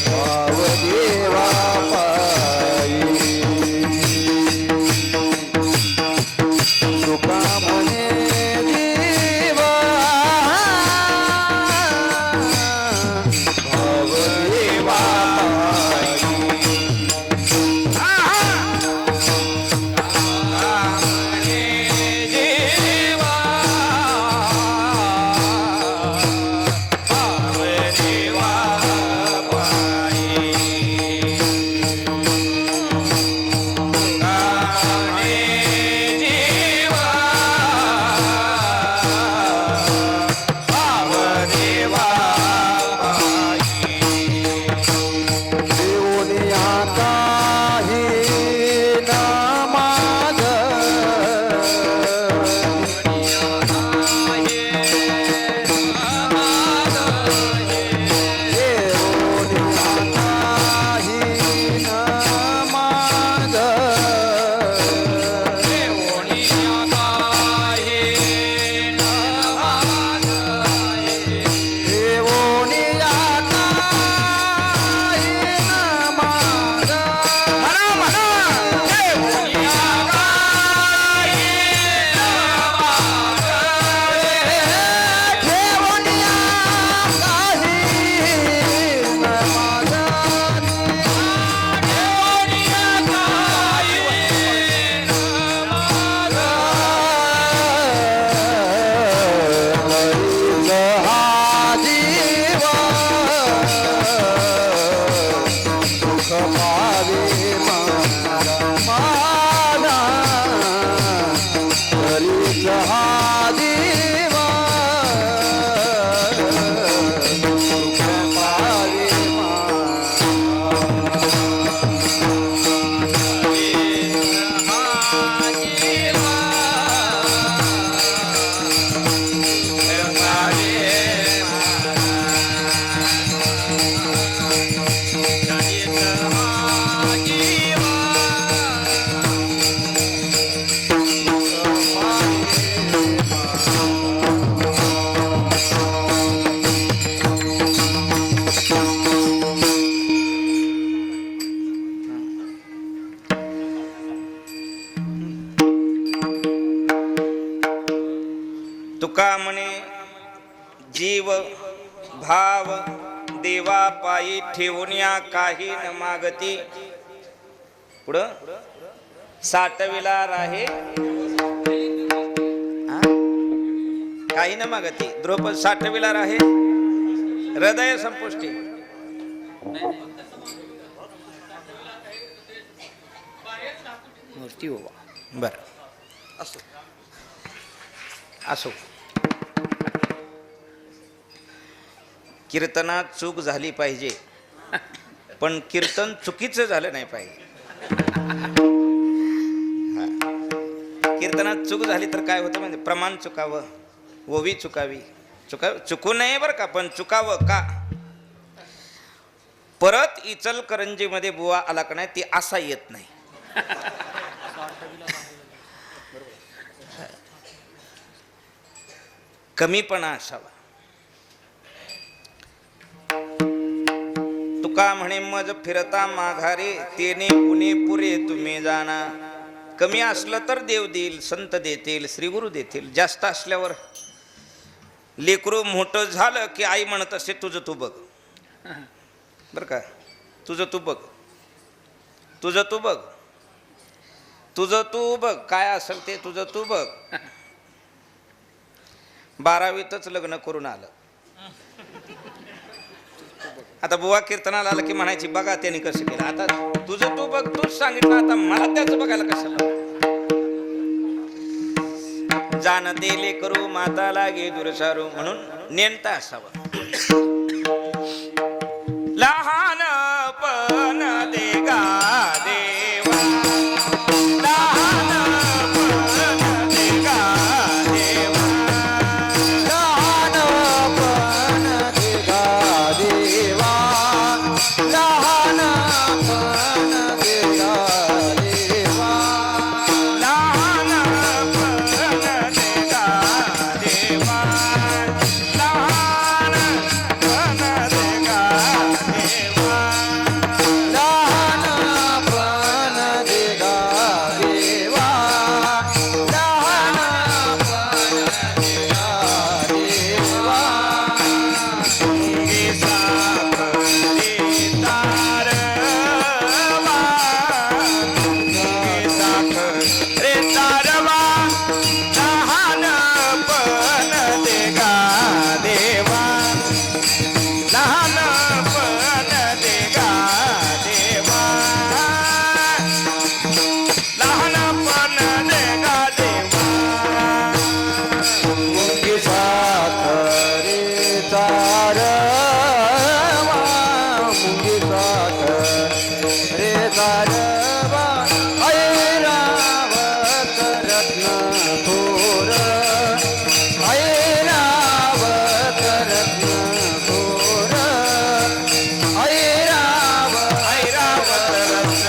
भाव देवा पायी. तुका म्हणे जीव भाव देवा तुका म्हणे जीव भाव देवा पायी, ठेवूनिया काही न मागती. पुढं साठविला राहे काही न मागती. द्रौपद साठविला राहे हृदय संपुष्टी. बर असो, कीर्तनात चूक झाली पाहिजे, पण कीर्तन चुकीचं झालं नाही पाहिजे. हा. कीर्तनात चूक झाली तर काय होतं म्हणजे प्रमाण चुकावं, ओवी चुकावी, चुकू नये बरं का, पण चुकावं का. परत इचलकरंजीमध्ये बुवा आला का नाही ती असा येत नाही. कमीपणा असावा. तुका म्हणे मज फिरता माघारे, तेने पुणे पुरे तुम्ही जाना. कमी असलं तर देव देईल, संत देतील, श्रीगुरु देतील. जास्त असल्यावर लेकरू मोठं झालं की आई म्हणत असते तुझं तू बघ, बरं का, तुझं तू बघ, तुझं तू बघ, तुझं तू बघ, काय असेल ते तुझं तू बघ. 12वीतच लग्न करून आलं. आता बुवा कीर्तनाला आलं की म्हणायची बघा त्याने कसं केलं. आता तुझं तू बघ, तूच सांगितलं, आता मला त्याचं बघायला कशाला. जाण देले करू माता लागे दुरसारू, म्हणून नेणता असावं. लहानपण दे गा देवा, लहानपण दे गा देवा, लहानपण दे गा देवा, लहानपण दे गा देवा, लहानपण दे गा देवा, लहानपण दे गा देवा. लहानपण दे गा देवा, लहानपण दे गा देवा. मुंगी साखरे तारवा, मुंगी साखरे तारवा, लहानपण दे गा देवा, लहानपण दे गा देवा, लहानपण दे गा देवा. मुंगी साखरे तारवा, मुंगी साखरे तारवा, ऐरावत रत्न थोर, ऐरावत रत्न थोर, ऐरावत रत्न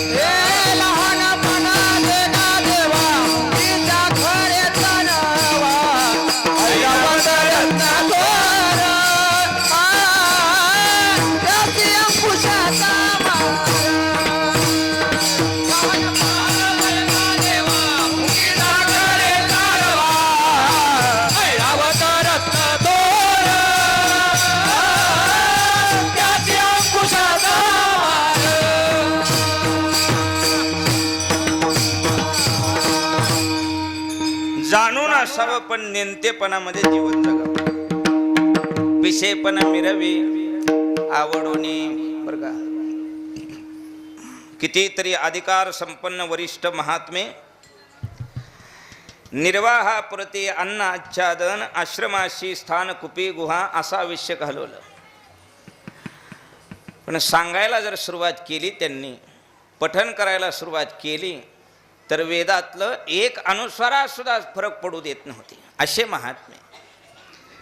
हे लहानपणा दे गा देवा, मुंगीचा खरे तनवा, ऐरावत रत्न थोर, त्याची अंकुशाचा मार. ऐरावत रत्न थोर, त्याची अंकुशाचा मार. जाणून असावं पण नेमतेपणामध्ये जीवन जगावं. विषयपणा मिरवी आवडोनी, बरं का. कितीतरी अधिकार संपन्न वरिष्ठ महात्मे निर्वाहापुरती अन्न आच्छादन, आश्रमाशी स्थान कुपी गुहा असं आयुष्य घालवलं. पण सांगायला जर सुरुवात केली, त्यांनी पठन करायला सुरुवात केली, तर वेदातलं एक अनुस्वारात सुद्धा फरक पडू देत नव्हते असे महात्मे.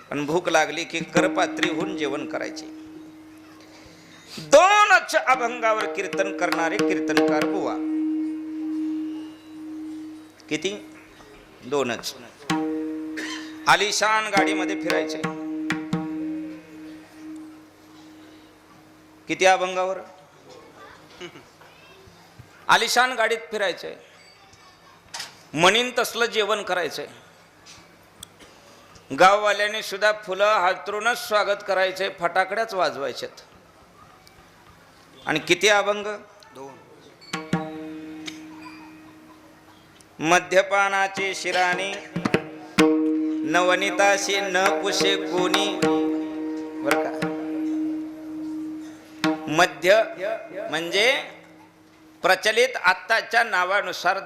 पण भूक लागली की करपात्रीहून जेवण करायचे. 2च अभंगावर कीर्तन करणारे कीर्तनकार बुवा. किती? 2च. आलिशान गाडीमध्ये फिरायचे. किती अभंगावर? आलिशान गाडीत फिरायचे. म्हणीन तसलं जेवण करायचंय. गाववाल्याने सुद्धा फुलं हातरूनच स्वागत करायचे, फटाकड्याच वाजवायचेत. आणि किती अभंग? 2. मद्यपानाचे शिराणी, नवनीताशी न पुशे कोणी, बर का. मध्य म्हणजे प्रचलित आत्ताच्या नावानुसार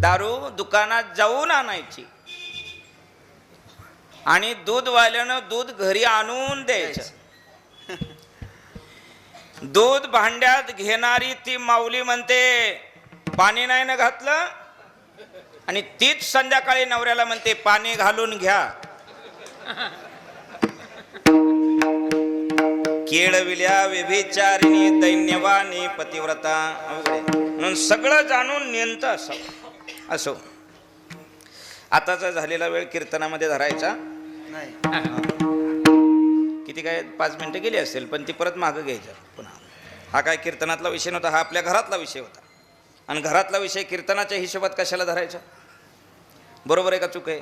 दारू दुकानात जाऊन आणायची आणि दूधवाल्यानं दूध घरी आणून द्यायचं. दूध भांड्यात घेणारी ती माऊली म्हणते पाणी नाही ना घातलं, आणि तीच संध्याकाळी नवऱ्याला म्हणते पाणी घालून घ्या. केळविल्या व्यभिचारिणी दैन्यवानी पतिव्रता. म्हणून सगळं जाणून नेंत असावं. असो, आताचा झालेला वेळ कीर्तनामध्ये धरायचा किती काय 5 मिनिटं गेली असेल, पण ती परत मागं घ्यायचं पुन्हा. हा काय कीर्तनातला विषय नव्हता, हा आपल्या घरातला विषय होता. आणि घरातला विषय कीर्तनाच्या हिशोबात कशाला धरायचा? बरोबर आहे का चूक आहे?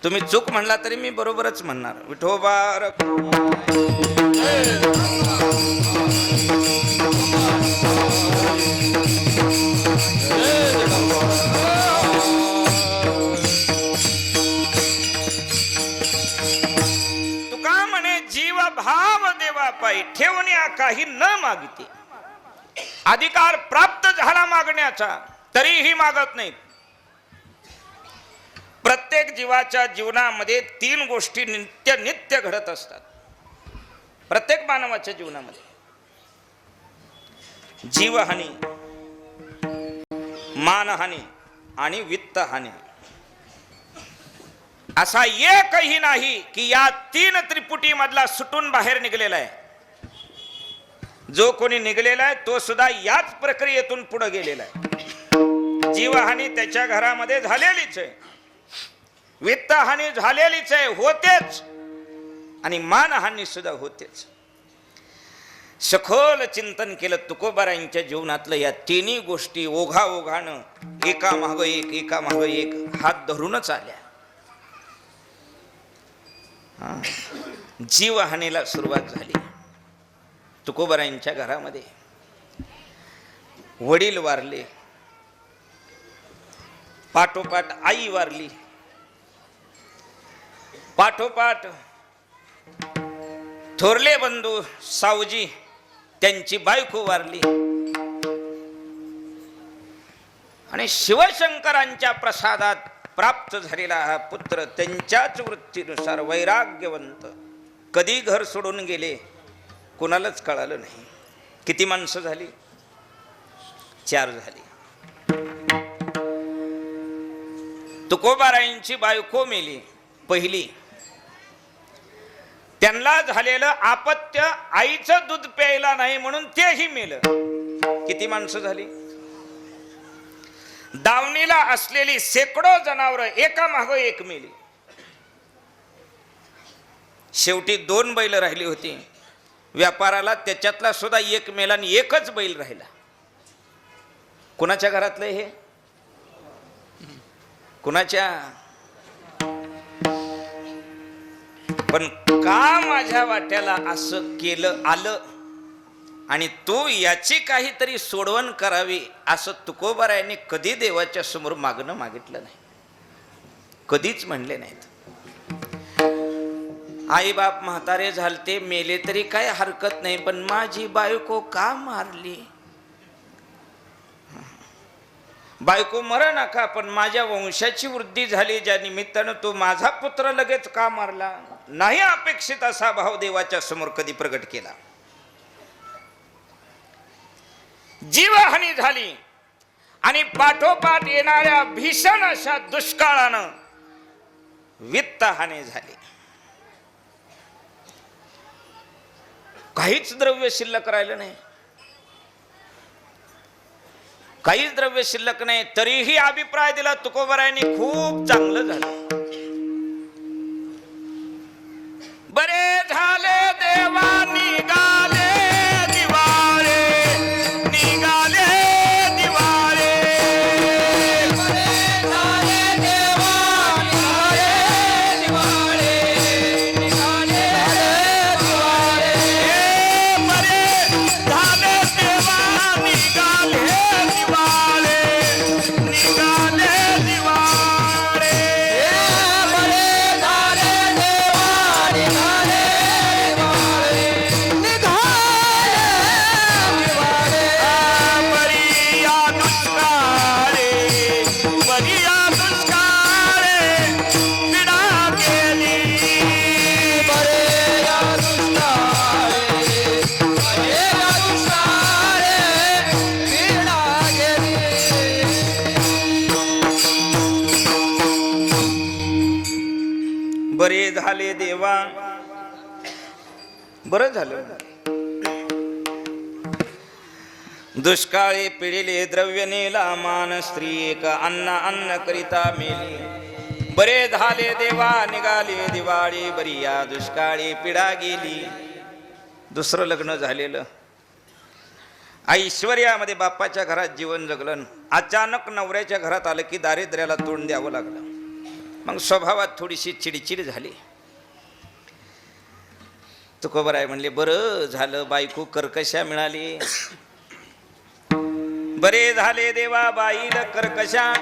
तुम्ही चूक म्हणला तरी मी बरोबरच म्हणणार. विठोबा तुका म्हणे जीव भाव देवा पायी ठेवण्या काही न मागिते. अधिकार प्राप्त झाला मागण्याचा तरीही मागत नाहीत. प्रत्येक जीवाच्या जीवनामध्ये 3 गोष्टी नित्य घडत असतात. प्रत्येक मानवाच्या जीवनामध्ये जीवहानी, मानहानी आणि वित्तहानी. असा एकही नाही की या 3 त्रिपुटी मधला सुटून बाहेर निघलेला आहे. जो कोणी निघलेला आहे तो सुद्धा याच प्रक्रियेतून पुढे गेलेला आहे. जीवहानी त्याच्या घरामध्ये झालेलीच आहे, वित्तहानी झालेलीच आहे, होतेच, आणि मानहानी सुद्धा होतेच. सखोल चिंतन केलं तुकोबारायांच्या जीवनातलं या 3 गोष्टी ओघाओघानं एका मागं एक हात धरूनच आल्या. जीवहानीला सुरुवात झाली. तुकोबारायांच्या घरामध्ये वडील वारले, पाठोपाठ आई वारली, पाठोपाठ थोरले बंधू सावजी त्यांची बायको वारली, आणि शिवशंकरांच्या प्रसादात प्राप्त झालेला हा पुत्र त्यांच्याच वृत्तीनुसार वैराग्यवंत कधी घर सोडून गेले कोणालाच कळालं नाही. किती माणसं झाली? 4 झाली. तुकोबारायांची बायको मेली पहिली. त्यांना झालेलं आपत्य आईचं दूध प्यायला नाही म्हणून तेही मेलं. किती माणसं झाली? दावणीला असलेली शेकडो जनावरं एका मागं एक मेली. शेवटी 2 बैल राहिली होती व्यापाराला, त्याच्यातला सुद्धा एक मेला आणि एकच बैल राहिला. कुणाच्या घरातलं हे? कुणाच्या? पण का माझ्या वाट्याला असं केलं आलं आणि तू याची काहीतरी सोडवण करावी असं तुकोबारायांनी कधी देवाच्या समोर मागणं मागितलं नाही, कधीच म्हणले नाहीत. आई बाप म्हातारे झालते, मेले तरी काय हरकत नाही, पण माझी बायको का मारली? बायको मर नका, पण माझ्या वंशाची वृद्धी झाली ज्या निमित्तानं तो माझा पुत्र लगेच का मारला? नाही अपेक्षित असा भाव देवाच्या समोर कधी प्रगट केला. जीवहानी झाली आणि पाठोपाठ येणाऱ्या भीषण अशा दुष्काळानं वित्तहानी झाली. काहीच द्रव्य शिल्लक राहिलं नाही, काहीच द्रव्य शिल्लक नाही. तरीही अभिप्राय दिला तुकोबारायांनी, खूप चांगलं झालं. बरे झाले देवा निघाले दिवाळे, निघाले दिवाळे. बरे झाले देवा निघाले दिवाळे, निघाले दिवाळे. बरे झाले देवा निघाले दिवाळे, निघाले दिवाळे. निघाले देवा. बरं झालं. दुष्काळी पिढिले द्रव्य नेला मान, स्त्री एक अन्न करिता मेली. बरे झाले देवा निघाले दिवाळी, बरी या दुष्काळी पिढा गेली. दुसरं लग्न झालेलं, ऐश्वर्यामध्ये बाप्पाच्या घरात जीवन जगलं. अचानक नवऱ्याच्या घरात आलं की दारिद्र्याला तोंड द्यावं लागलं. मग स्वभावात थोडीशी चिडचिड झाली. तुकोबराय म्हणले, बरं झालं बायको कर्कशा मिळाली. बरे झाले देवा बाईला कर्कशा.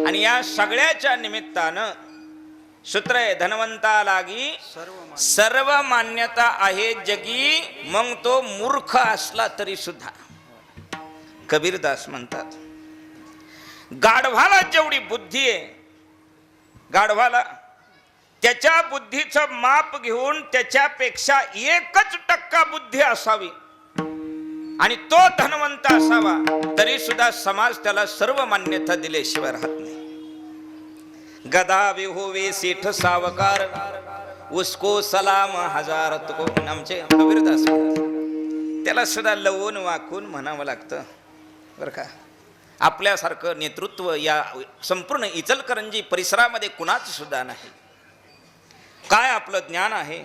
आणि या सगळ्याच्या निमित्तानं सूत्र आहे, धनवंता लागी सर्व मान्यता आहे जगी, मग तो मूर्ख असला तरी सुद्धा. कबीरदास म्हणतात, गाढवाला जेवढी बुद्धी आहे, गाढवाला त्याच्या बुद्धीचं माप घेऊन त्याच्यापेक्षा 1% बुद्धी असावी आणि तो धनवंत असावा, तरी सुद्धा समाज त्याला सर्व मान्यता दिल्याशिवाय राहत नाही. गदा विहोवे सेठ सावकार, उसको सलाम हजार. तुको आमचे कबीरदास त्याला सुद्धा लवून वाकून म्हणावं लागतं बरं का. आपल्यासारखं नेतृत्व या संपूर्ण इचलकरंजी परिसरामध्ये कुणाच सुद्धा नाही. काय आपलं ज्ञान आहे,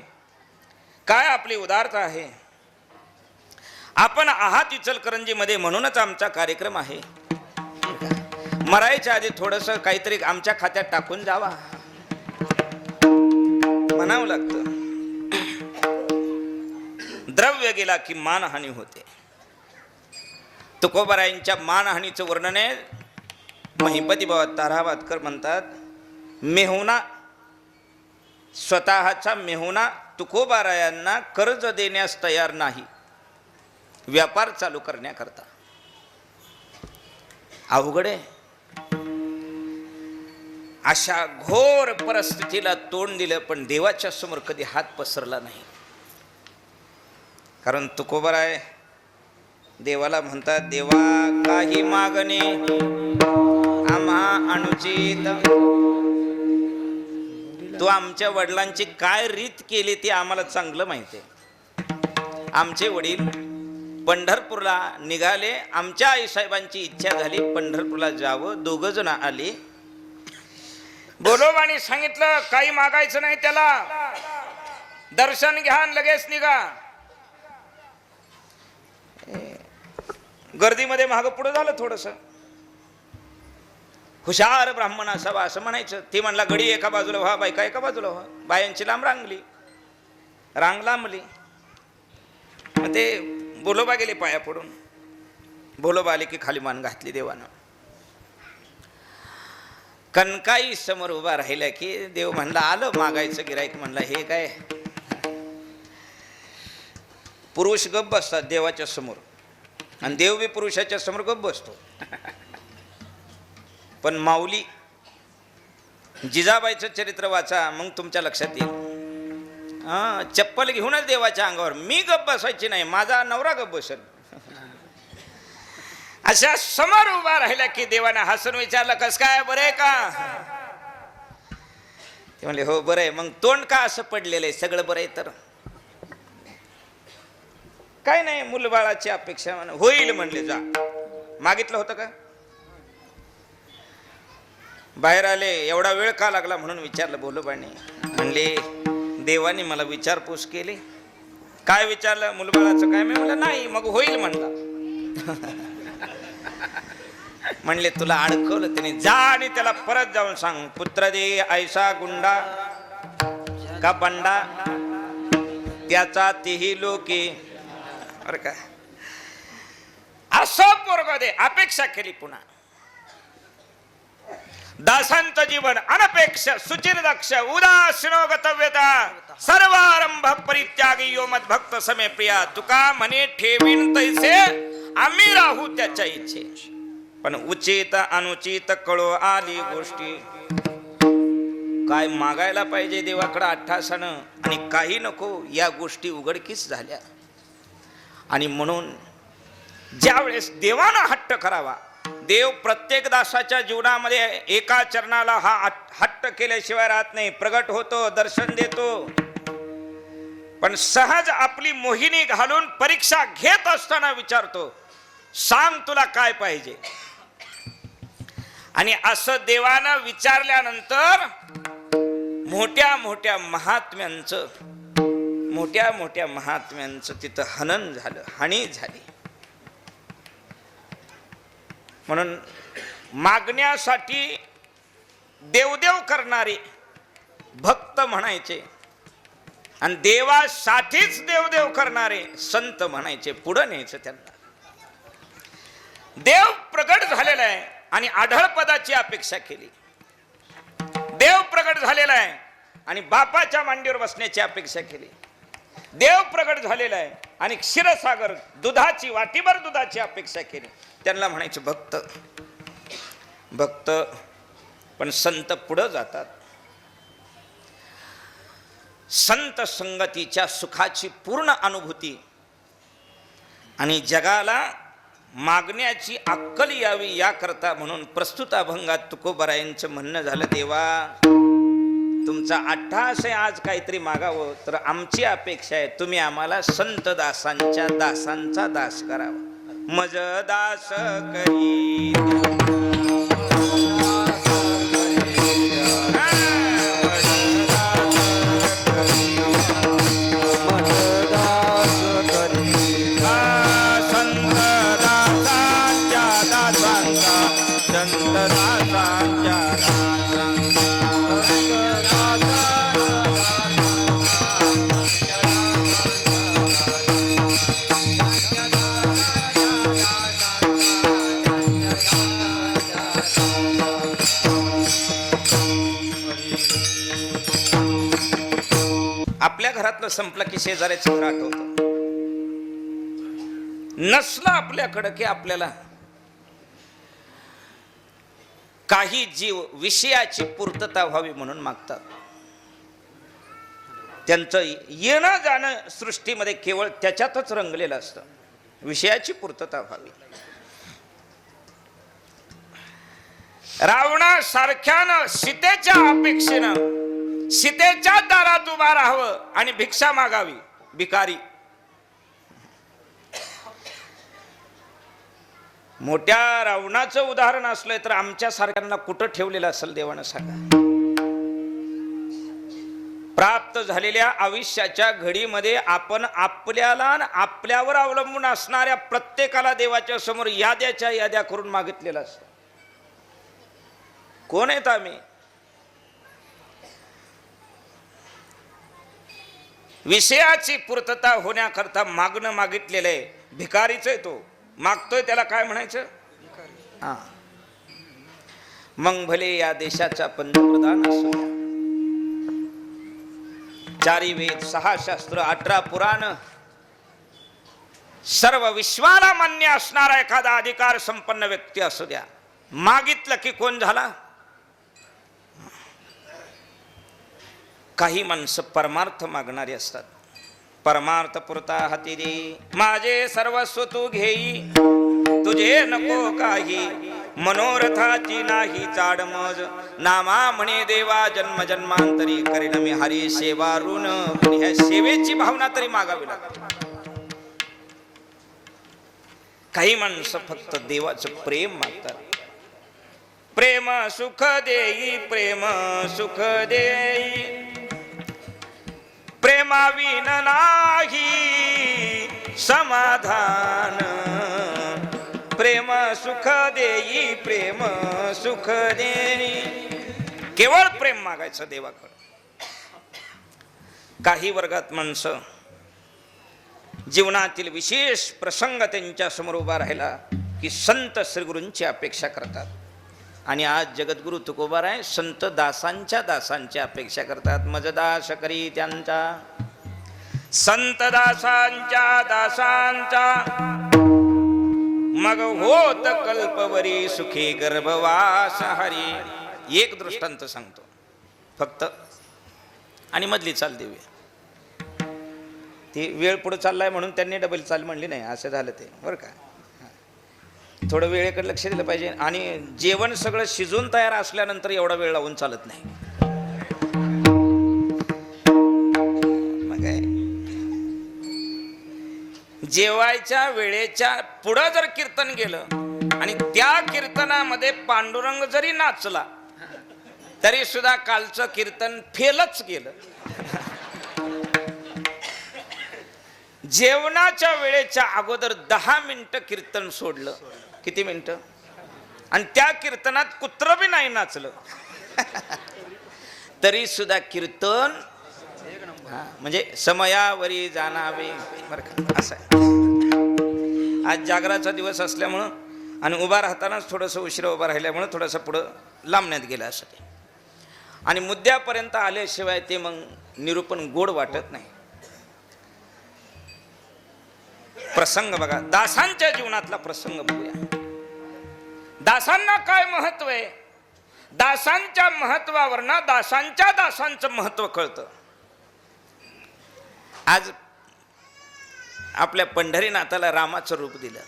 काय आपली उदारता आहे. आपण आहात इचलकरंजीमध्ये म्हणूनच आमचा कार्यक्रम आहे. मरायच्या आधी थोडस काहीतरी आमच्या खात्यात टाकून जावा म्हणावं लागतं. द्रव्य गेला की मानहानी होते. तुकोबारायांच्या मानहानीचं वर्णन आहे. महिपती बाबा तारावादकर म्हणतात, मेहुणा स्वतःचा मेहुणा तुकोबारायांना कर्ज देण्यास तयार नाही, व्यापार चालू करण्याकरता. अवघड आहे. अशा घोर परिस्थितीला तोंड दिलं, पण देवाच्या समोर कधी हात पसरला नाही. कारण तुकोबाराय देवाला म्हणतात, देवा काही मागणे आम्हा अनुचित. तू आमच्या वडिलांची काय रीत केली ते आम्हाला चांगलं माहिती आहे. आमचे वडील पंढरपूरला निघाले. आमच्या आईसाहेबांची इच्छा झाली पंढरपूरला जावं. 2 जण आले. बोलोबाने सांगितलं, काही मागायचं नाही त्याला, दर्शन घ्या लगेच निघा. गर्दीमध्ये मागं पुढं झालं थोडस. हुशार ब्राह्मण असावा असं म्हणायचं. ती म्हणला, गडी एका बाजूला व्हा, बायका एका बाजूला व्हा. बायांची लांब रांग लांबली. मग ते बोलोबा गेले पाया पडून. बोलोबा आले की खाली मान घातली देवानं. कणकाई समोर उभा राहिला की देव म्हणला, आलं मागायचं गिराईक. म्हणला, हे काय. पुरुष गप्प बसतात देवाच्या समोर आणि देव बी पुरुषाच्या समोर गप्प बसतो. पण माऊली जिजाबाईचं चरित्र वाचा, मग तुमच्या लक्षात येईल. चप्पल घेऊनच देवाच्या अंगावर. मी गप्प बसायची नाही, माझा नवरा गप्प बसेल. अशा समोर उभा राहिला की देवाने हसून विचारलं, कस काय, बरे का. ते म्हणले, हो बरं आहे. मग तोंड का असं पडलेलं आहे, सगळं बरं आहे तर. काय नाही, मुलबाळाची अपेक्षा होईल म्हणले. जा. मागितलं होतं का. बाहेर आले. एवढा वेळ का लागला म्हणून विचारलं बोलोबाने. म्हणले, देवाने मला विचारपूस केली. काय विचारलं, मुलबाळाचं काय. मी म्हणलं नाही. मग होईल म्हणला. म्हणले, तुला अडकवलं त्याने. जा आणि त्याला परत जाऊन सांग, पुत्र दे ऐसा गुंडा का बंडा, त्याचा तेही लोके. अरे काय असं पोरग दे. अपेक्षा केली पुन्हा. दासांचं जीवन अनपेक्ष सुचिर दक्ष उदासीनो गतव्यता सर्वारंभ परित्यागी यो मद्भक्त समे प्रिया. तुका म्हणे, ठेवीन तैसे आम्ही राहू त्याच्या इच्छे. पण उचित अनुचित कळो आली गोष्टी. काय मागायला पाहिजे देवाकडे अट्ठासानं आणि काही नको, या गोष्टी उघडकीस झाल्या. आणि म्हणून ज्या वेळेस देवानं हट्ट करावा देव प्रत्येक दासाच्या जीवनामध्ये एका चरणाला हा हट्ट केल्याशिवाय राहत नाही. प्रगट होतो, दर्शन देतो, पण सहज आपली मोहिनी घालून परीक्षा घेत असताना विचारतो, सांग तुला काय पाहिजे. आणि असं देवानं विचारल्यानंतर मोठ्या मोठ्या महात्म्यांचं तिथं हनन झालं, हानी झाली. म्हणून मागण्यासाठी देवदेव करणारे भक्त म्हणायचे आणि देवासाठीच देवदेव करणारे संत म्हणायचे. पुढं न्यायचं त्यांना. देव प्रगट झालेला आहे आणि आढळ पदाची अपेक्षा केली. देव प्रगट झालेला आहे आणि बापाच्या मांडीवर बसण्याची अपेक्षा केली. देव प्रगट झालेला आहे आणि क्षीरसागर दुधाची वाटीभर दुधाची अपेक्षा केली. त्यांना म्हणायचं भक्त भक्त. पण संत पुढे जातात. संत संगतीच्या सुखाची पूर्ण अनुभूती आणि जगाला मागण्याची अक्कल यावी याकरता म्हणून प्रस्तुत अभंगात तुकोबारायांचं म्हणणं झालं, देवा तुमचा अट्टहास आहे आज काहीतरी मागावं, तर आमची अपेक्षा आहे तुम्ही आम्हाला संत दासांच्या दासांचा दास करावा. मज दास करी आपल्या घरातलं संपलं की शेजाऱ्याचं घर आठवतं. नसलं आपल्याकडं की आपल्याला काही जीव विषयाची पूर्तता व्हावी म्हणून मागतात. त्यांचं येणं जाणं सृष्टीमध्ये केवळ त्याच्यातच रंगलेलं असतं, विषयाची पूर्तता व्हावी. रावणासारख्यानं सीतेच्या अपेक्षेनं सीतेच्या दारात उभा राहावं आणि भिक्षा मागावी. भिकारी मोठ्या रावणाचं उदाहरण असलं तर आमच्या सारख्यांना कुठं ठेवलेलं असेल देवानं सांगा. प्राप्त झालेल्या आयुष्याच्या घडीमध्ये आपण आपल्याला आपल्यावर अवलंबून असणाऱ्या प्रत्येकाला देवाच्या समोर याद्याच्या याद्या करून मागितलेलं असतं. कोण आहेत आम्ही? विषयाची पूर्तता होण्याकरता मागणं मागितलेलं आहे. भिकारीच आहे तो, मागतोय त्याला काय म्हणायचं? हा. मग भले या देशाचा पंतप्रधान असो, 4 वेद 6 शास्त्र 18 पुराण सर्व विश्वाला मान्य असणारा एखादा अधिकार संपन्न व्यक्ती असू द्या, मागितलं की कोण झाला? काही माणसं परमार्थ मागणारी असतात. परमार्थ पुरता हाती दे, माझे सर्वस्व तू घेई, तुझे नको काही, मनोरथाची नाही चाडमज, नामा म्हणे देवा जन्म जन्मांतरी, करीन मी हरी सेवा ऋण. ह्या सेवेची भावना तरी मागावी लागते. काही माणसं फक्त देवाचं प्रेम मागतात. प्रेम सुख देई, प्रेम सुख देई, प्रेमाविन नाही समाधान, प्रेम सुख देई, प्रेम सुख देई. केवळ प्रेम मागायचं देवाकडे. काही वर्गात माणसं जीवनातील विशेष प्रसंग त्यांच्या समोर उभा राहिला की संत श्रीगुरूंची अपेक्षा करतात. आणि आज जगद्गुरु तुकोबाराय संत दासांच्या दासांची अपेक्षा करतात. मजदास करी त्यांचा, संत दासांच्या दासांचा, मग होत कल्पवरी सुखी गर्भवास हरी. एक दृष्टांत सांगतो फक्त आणि मधली चाल देऊया. ती वेळ पुढे चाललाय म्हणून त्यांनी डबल चाल म्हणली नाही, असं झालं ते बरं का. थोडं वेळेकडे लक्ष दिलं पाहिजे. आणि जेवण सगळं शिजून तयार असल्यानंतर एवढा वेळ लावून चालत नाही. मग काय, जेवायच्या वेळेच्या पुढं जर कीर्तन गेलं आणि त्या कीर्तनामध्ये पांडुरंग जरी नाचला तरी सुद्धा कालचं कीर्तन फेलच गेलं. जेवणाच्या वेळेच्या अगोदर 10 मिनिटं कीर्तन सोडलं. किती मिनिटं? आणि त्या कीर्तनात कुत्र बी नाही नाचलं तरी सुद्धा कीर्तन म्हणजे समयावरी जाणावे बरं का, असं आहे. आज जागराचा दिवस असल्यामुळं आणि उभा राहतानाच थोडंसं उशिरा उभा राहिल्यामुळं थोडंसं पुढं लांबण्यात गेलं असं ते. आणि मुद्द्यापर्यंत आल्याशिवाय ते मग निरूपण गोड वाटत नाही. प्रसंग बघा, दासांच्या जीवनातला प्रसंग बघूया. दासांना काय महत्व आहे? दासांच्या महत्वावरनं दासांचं महत्व कळतं. आज आपल्या पंढरीनाथाला रामाचं रूप दिलं.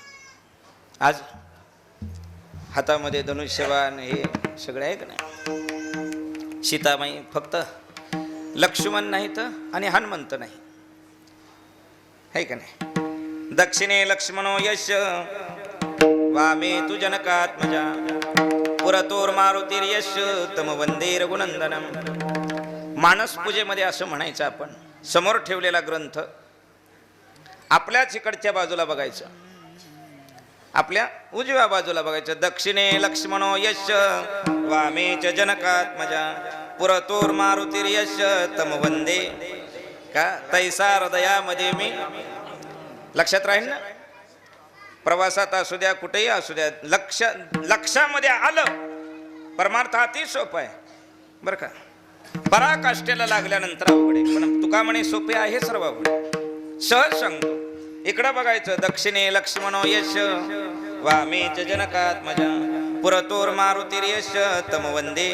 आज हातामध्ये धनुष्यबाण हे सगळे आहे का नाही? सीतामाई फक्त लक्ष्मण नाहीत आणि हनुमंत नाही, आहे का नाही? दक्षिणे लक्ष्मणो यश वामे तु जनकात्मजा पुरतोर मारुतीर्यश तम वंदे रघुनंदनम. मानस पूजेमध्ये असं म्हणायचं, आपण समोर ठेवलेला ग्रंथ आपल्याच इकडच्या बाजूला बघायचं, आपल्या उजव्या बाजूला बघायचं. दक्षिणे लक्ष्मणो यश वामे च जनकात्मजा पुरतोर मारुतीर्यश तम वंदे. का तैसा हृदयामध्ये मी. लक्षात राहील ना? प्रवासात असू द्या, कुठेही असू द्या, लक्षामध्ये आलं परमार्थ अति सोपं आहे बरं का. पराकाष्ठेला लागल्यानंतर अवघड आहे, पण तुका म्हणे सोपे आहे सर्व अवघड. सहज सांगतो. इकडं बघायचं, दक्षिणे लक्ष्मणो यश वामे च जनकात्मजा पुरतोर मारुतीर्यश तम वंदे.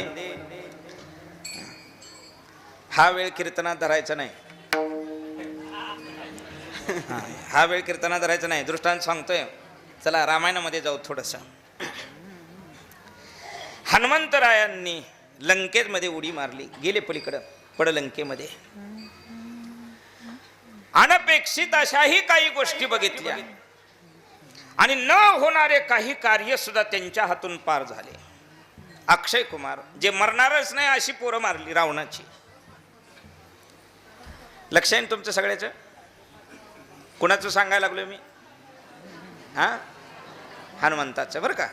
हा वेळ कीर्तनात धरायचा नाही. हा वेळ कीर्तनात धरायचा नाही. दृष्टांत सांगतोय. चला रामायणामध्ये जाऊ थोडस. हनुमंतरायांनी लंकेमध्ये उडी मारली, गेले पलीकडं पड लंकेमध्ये. अनपेक्षित अशाही काही गोष्टी बघितल्या आणि न होणारे काही कार्य सुद्धा त्यांच्या हातून पार झाले. अक्षय कुमार जे मरणारच नाही अशी पोरं मारली रावणाची. लक्ष आहे तुमचं सगळ्याचं? कुणाचं सांगायला लागलोय मी? हा, हनुमंताचं बरं का.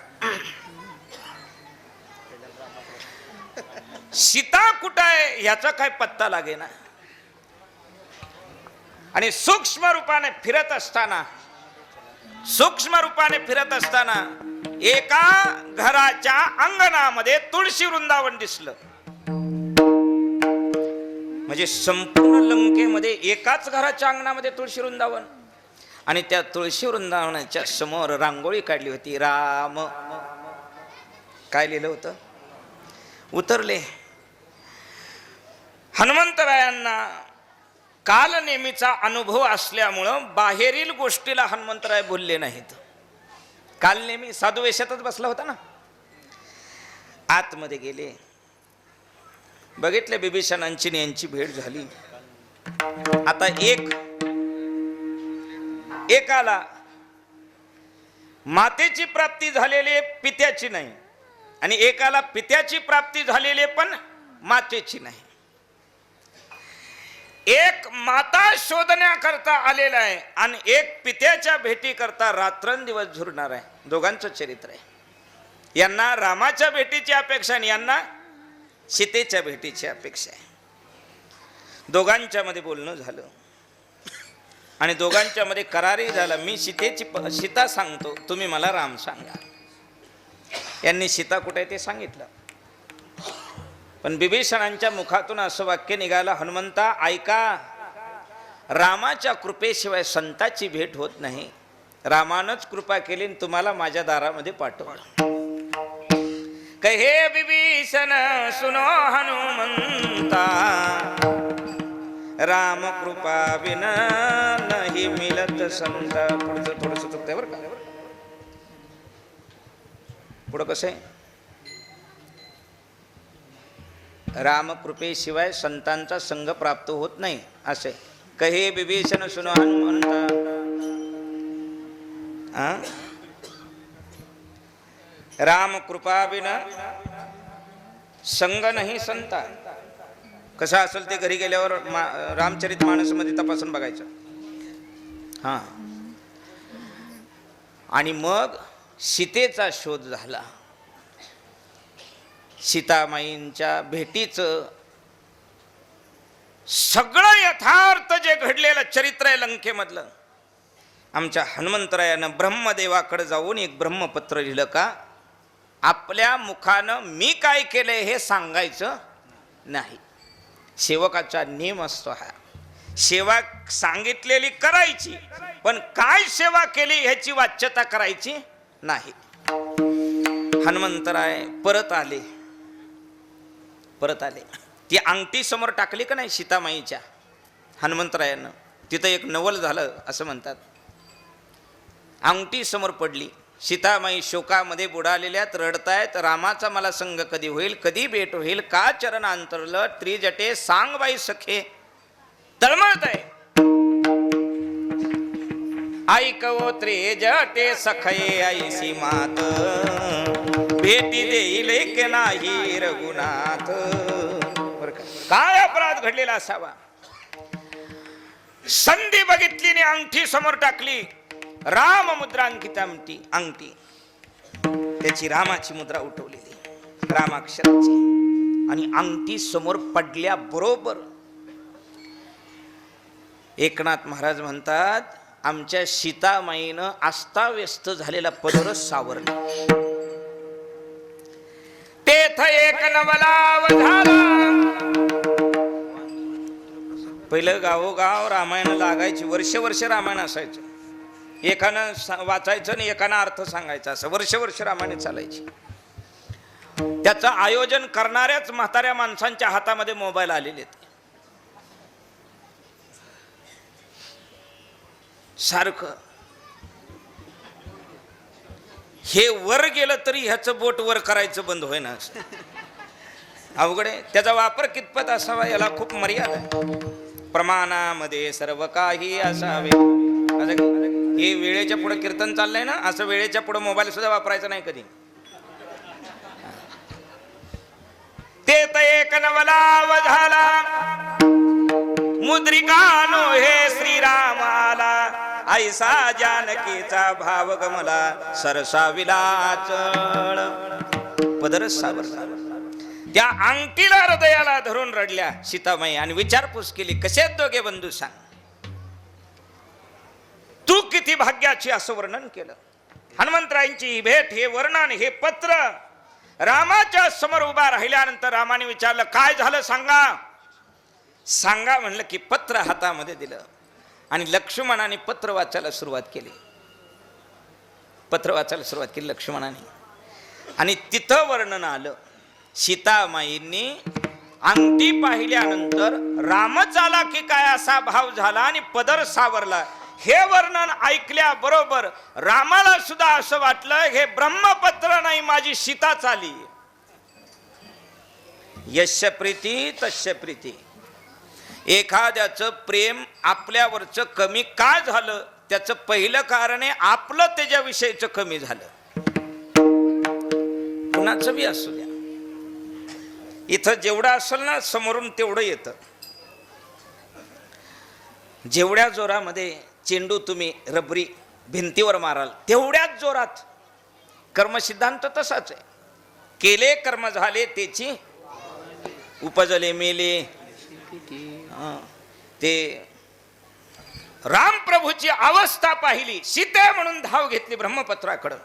सीता कुठं आहे याचा काय पत्ता लागे ना. आणि सूक्ष्म रूपाने फिरत असताना एका घराच्या अंगणामध्ये तुळशी वृंदावन दिसलं. म्हणजे संपूर्ण लंकेमध्ये एकाच घराच्या अंगणामध्ये तुळशी वृंदावन. आणि त्या तुळशी वृंदावनाच्या समोर रांगोळी काढली होती. राम काय लिहिलं होतं? उतरले. हनुमंतरायांना काल नेहमीचा अनुभव असल्यामुळं बाहेरील गोष्टीला हनुमंतराय बोलले नाहीत. काल नेहमी साधू वेशातच बसला होता ना. आतमध्ये गेले, बघितले बिभीषणांची यांची भेट झाली. आता एकाला मातेची प्राप्ती झालेली पित्याची नाही आणि एकाला पित्याची प्राप्ती झालेली पण मातेची नाही. एक माता शोधण्याकरता आलेला आहे आणि एक पित्याच्या भेटी करता रात्रंदिवस झुरणार आहे. दोघांचं चरित्र आहे. यांना रामाच्या भेटीची अपेक्षा आणि यांना सीतेच्या भेटीची अपेक्षा आहे. दोघांच्या मध्ये बोलणं झालं आणि दोघांच्या मध्ये करारही झाला. मी सीता सांगतो, तुम्ही मला राम सांगा. यांनी सीता कुठे आहे ते सांगितलं. पण बिभीषणांच्या मुखातून असं वाक्य निघालं, हनुमंता ऐका, रामाच्या कृपेशिवाय संताची भेट होत नाही. रामानच कृपा केली आणि तुम्हाला माझ्या दारामध्ये पाठवलं. कहे बिभीषण सुनो हनुमंता, राम कृपा विना नाही मिलत संता. पुढचं थोडंसं चुकतंय बरं का. पुढं कसं आहे, रामकृपेशिवाय संतांचा संग प्राप्त होत नाही असे कहे विभीषण सुनो हनुमंता. राम कृपा बिना संग नाही संता. कसं असेल ते घरी गेल्यावर रामचरित मानसमध्ये तपासून बघायचं. हां, आणि मग सीतेचा शोध झाला. सीतामाईंच्या भेटीचं सगळं यथार्थ जे घडलेलं चरित्र आहे लंकेमधलं, आमच्या हनुमंतरायानं ब्रह्मदेवाकडे जाऊन एक ब्रह्मपत्र लिहिलं का आपल्या मुखानं मी काय केलंय हे सांगायचं नाही. सेवकाचा नियम असतो हा. सेवा सांगितलेली करायची, पण काय सेवा केली ह्याची वाच्यता करायची नाही. हनुमंतराय परत आले. ती अंगठी समोर टाकली का नाही सीतामाईच्या हनुमंतरायानं, तिथं एक नवल झालं असं म्हणतात. अंगठी समोर पडली. सीतामाई शोकामध्ये बुडालेल्यात, रडतायत. रामाचा मला संग कधी होईल, कधी भेट होईल, का चरण अंतरलं त्रिजटे सांग बाई सखे. तळमळत आहे. ऐकवो त्रिजटे सखये ऐसी मात, भेटी देईल की नाही रघुनाथ. काय अपराध घडलेला असावा. संधी बघितली आणि अंगठी समोर टाकली. राम मुद्रा अंकित अंगठी, त्याची रामाची मुद्रा उठवलेली, रामाक्षराची. आणि अंगठी समोर पडल्या बरोबर एकनाथ महाराज म्हणतात आमच्या सीतामाईनं अस्ताव्यस्त झालेला पदरच सावरला. तेथ एक नवलाव झाला. पहिलं गावोगाव रामायण लागायची, वर्ष रामायण असायचं. एकानं वाचायचं आणि एकानं अर्थ सांगायचा, असं वर्ष रामायण चालायची. त्याचं आयोजन करणाऱ्याच म्हाताऱ्या माणसांच्या हातामध्ये मोबाईल आलेले. सारखं हे वर गेलं तरी ह्याचं बोट वर करायचं बंद होईना. अवघड आहे. त्याचा वापर कितपत असावा याला खूप मर्यादा आहे. प्रमाणामध्ये सर्व काही असावे. हे वेळेच्या पुढे कीर्तन चाललंय ना, असं वेळेच्या पुढे मोबाईल सुद्धा वापरायचा नाही कधी. ते तर एक नवलाव झाला, मुद्रिकानो हे श्रीरामाला. ऐसा जानकीचा भाव गमला, सरसा विलाचळ पदरच सावरला. त्या अंगठीला हृदयाला धरून रडल्या सीतामाई आणि विचारपूस केली, कसे दोघे बंधू सांग, तू किती भाग्याची, असं वर्णन केलं. हनुमंतरायांची ही भेट, हे वर्णन, हे पत्र रामाच्या समोर उभा राहिल्यानंतर रामाने विचारलं काय झालं सांगा. म्हणलं की पत्र हातामध्ये दिलं आणि लक्ष्मणाने पत्र वाचायला सुरुवात केली. लक्ष्मणाने. आणि तिथं वर्णन आलं, सीतामाईंनी अंगठी पाहिल्यानंतर रामच आला की काय असा भाव झाला आणि पदर सावरला. हे वर्णन ऐकल्या बरोबर रामाला सुद्धा असं वाटलं हे ब्रह्मपत्र नाही, माझी सीताच आली. यस्य प्रीती तस्य प्रीती. एखाद्याचं प्रेम आपल्यावरचं कमी का झालं त्याचं पहिलं कारण आहे आपलं त्याच्याविषयीचं कमी झालं. कुणाचं बी असू द्या, इथं जेवढं असेल ना समोरून तेवढं येतं. जेवढ्या जोरामध्ये चेंडू तुम्ही रबरी भिंतीवर माराल तेवढ्याच जोरात. कर्मसिद्धांत तसाच आहे. केले कर्म झाले त्याची उपजले मेले. ते राम प्रभूची अवस्था पाहिली, सीते म्हणून धाव घेतली ब्रह्मपत्राकडं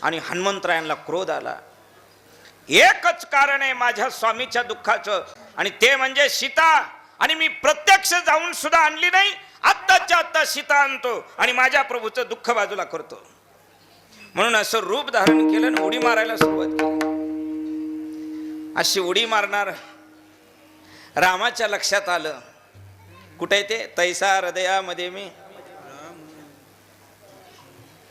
आणि हनुमंतरायांना क्रोध आला. एकच कारण आहे माझ्या स्वामीच्या दुःखाचं आणि ते म्हणजे सीता. आणि मी प्रत्यक्ष जाऊन सुद्धा आणली नाही, आत्ताच्या आत्ता सीता आणतो आणि माझ्या प्रभूचं दुःख बाजूला करतो. म्हणून असं रूप धारण केलं आणि उडी मारायला सुरुवात केली. अशी उडी मारणार रामाच्या लक्षात आलं. कुठे ते तैसा हृदयामध्ये मी.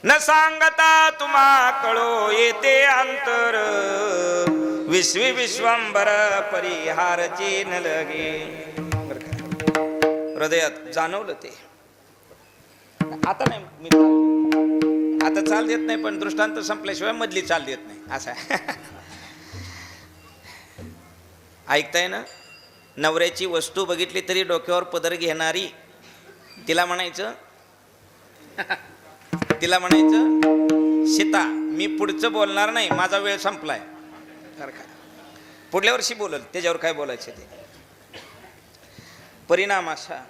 न सांगता तुम्हा कळो येते अंतर विश्वी विश्वंभर परिहारची न लगे. हृदयात जाणवलं ते. आता नाही मी आता चाल देत नाही, पण दृष्टांत संपल्याशिवाय मधली चाल देत नाही असं आहे. ऐकताय ना? नवऱ्याची वस्तू बघितली तरी डोक्यावर पदर घेणारी तिला म्हणायचं सीता मी पुढचं बोलणार नाही, माझा वेळ संपलाय. पुढल्या वर्षी बोलल, त्याच्यावर काय बोलायचं ते. परिणाम असा,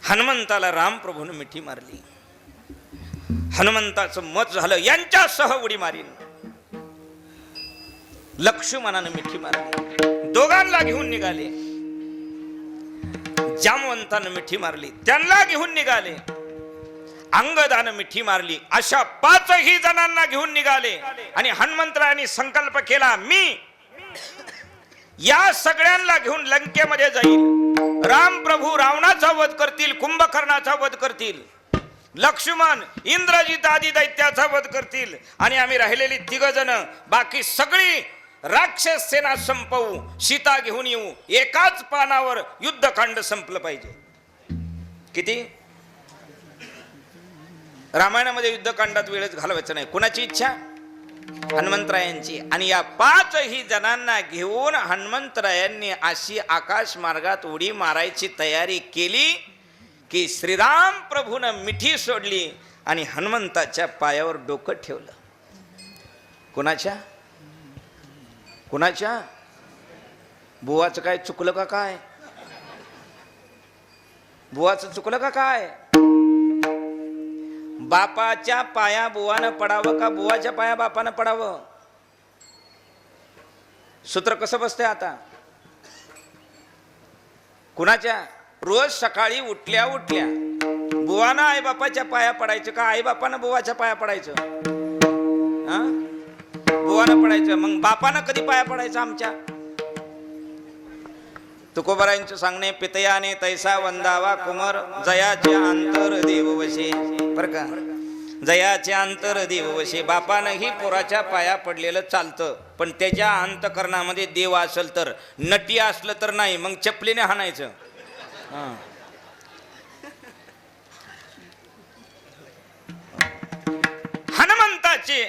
हनुमंताला रामप्रभूने मिठी मारली. हनुमंताचं मत झालं यांच्यासह उडी मारीन. लक्ष्मणानं मिठी मारली, दोघांना घेऊन निघाले. जामवंतानं मिठी मारली, त्यांना घेऊन निघाले. अंगदानं मिठी मारली, अशा 5ही जणांना घेऊन निघाले. आणि हनुमंतरायांनी संकल्प केला, मी या सगळ्यांना घेऊन लंकेमध्ये जाईल. राम प्रभू रावणाचा वध करतील, कुंभकर्णाचा वध करतील, लक्ष्मण इंद्रजित आदी दैत्याचा वध करतील, आणि आम्ही राहिलेली 3 जण बाकी सगळी राक्षस सेना संपवू, सीता घेऊन येऊ. एकाच पानावर युद्धकांड संपलं पाहिजे. किती रामायणामध्ये युद्धकांडात वेळच घालवायचं नाही. कुणाची इच्छा? हनुमंतरायांची. आणि या 5ही जणांना घेऊन हनुमंतरायांनी अशी आकाश मार्गात उडी मारायची तयारी केली की श्रीराम प्रभूनं मिठी सोडली आणि हनुमंताच्या पायावर डोकं ठेवलं. कुणाच्या? बुवाचं काय चुकलं का काय? बुवाचं चुकलं का काय? बापाच्या पाया बुवानं पडावं का बुवाच्या पाया बापानं पडावं? सूत्र कसं बसतंय आता? कुणाच्या? रोज सकाळी उठल्या बुवानं आई बापाच्या पाया पडायचं का आई बापानं बुवाच्या पाया पडायचं? बुवानं पडायचं. मग बापानं कधी पाया पडायचं आमच्या? तुकोबारायांचं सांगणे, पितयाने तैसा वंदावा कुमार जयाचे अंतर देववशे. बर का? जयाचे अंतर देववशे. बापानंही पोराच्या पाया पडलेलं चालतं, पण त्याच्या अंतकरणामध्ये देव असेल तर, नटी असलं तर नाही, मग चपलीने हाणायचं. हनुमंताचे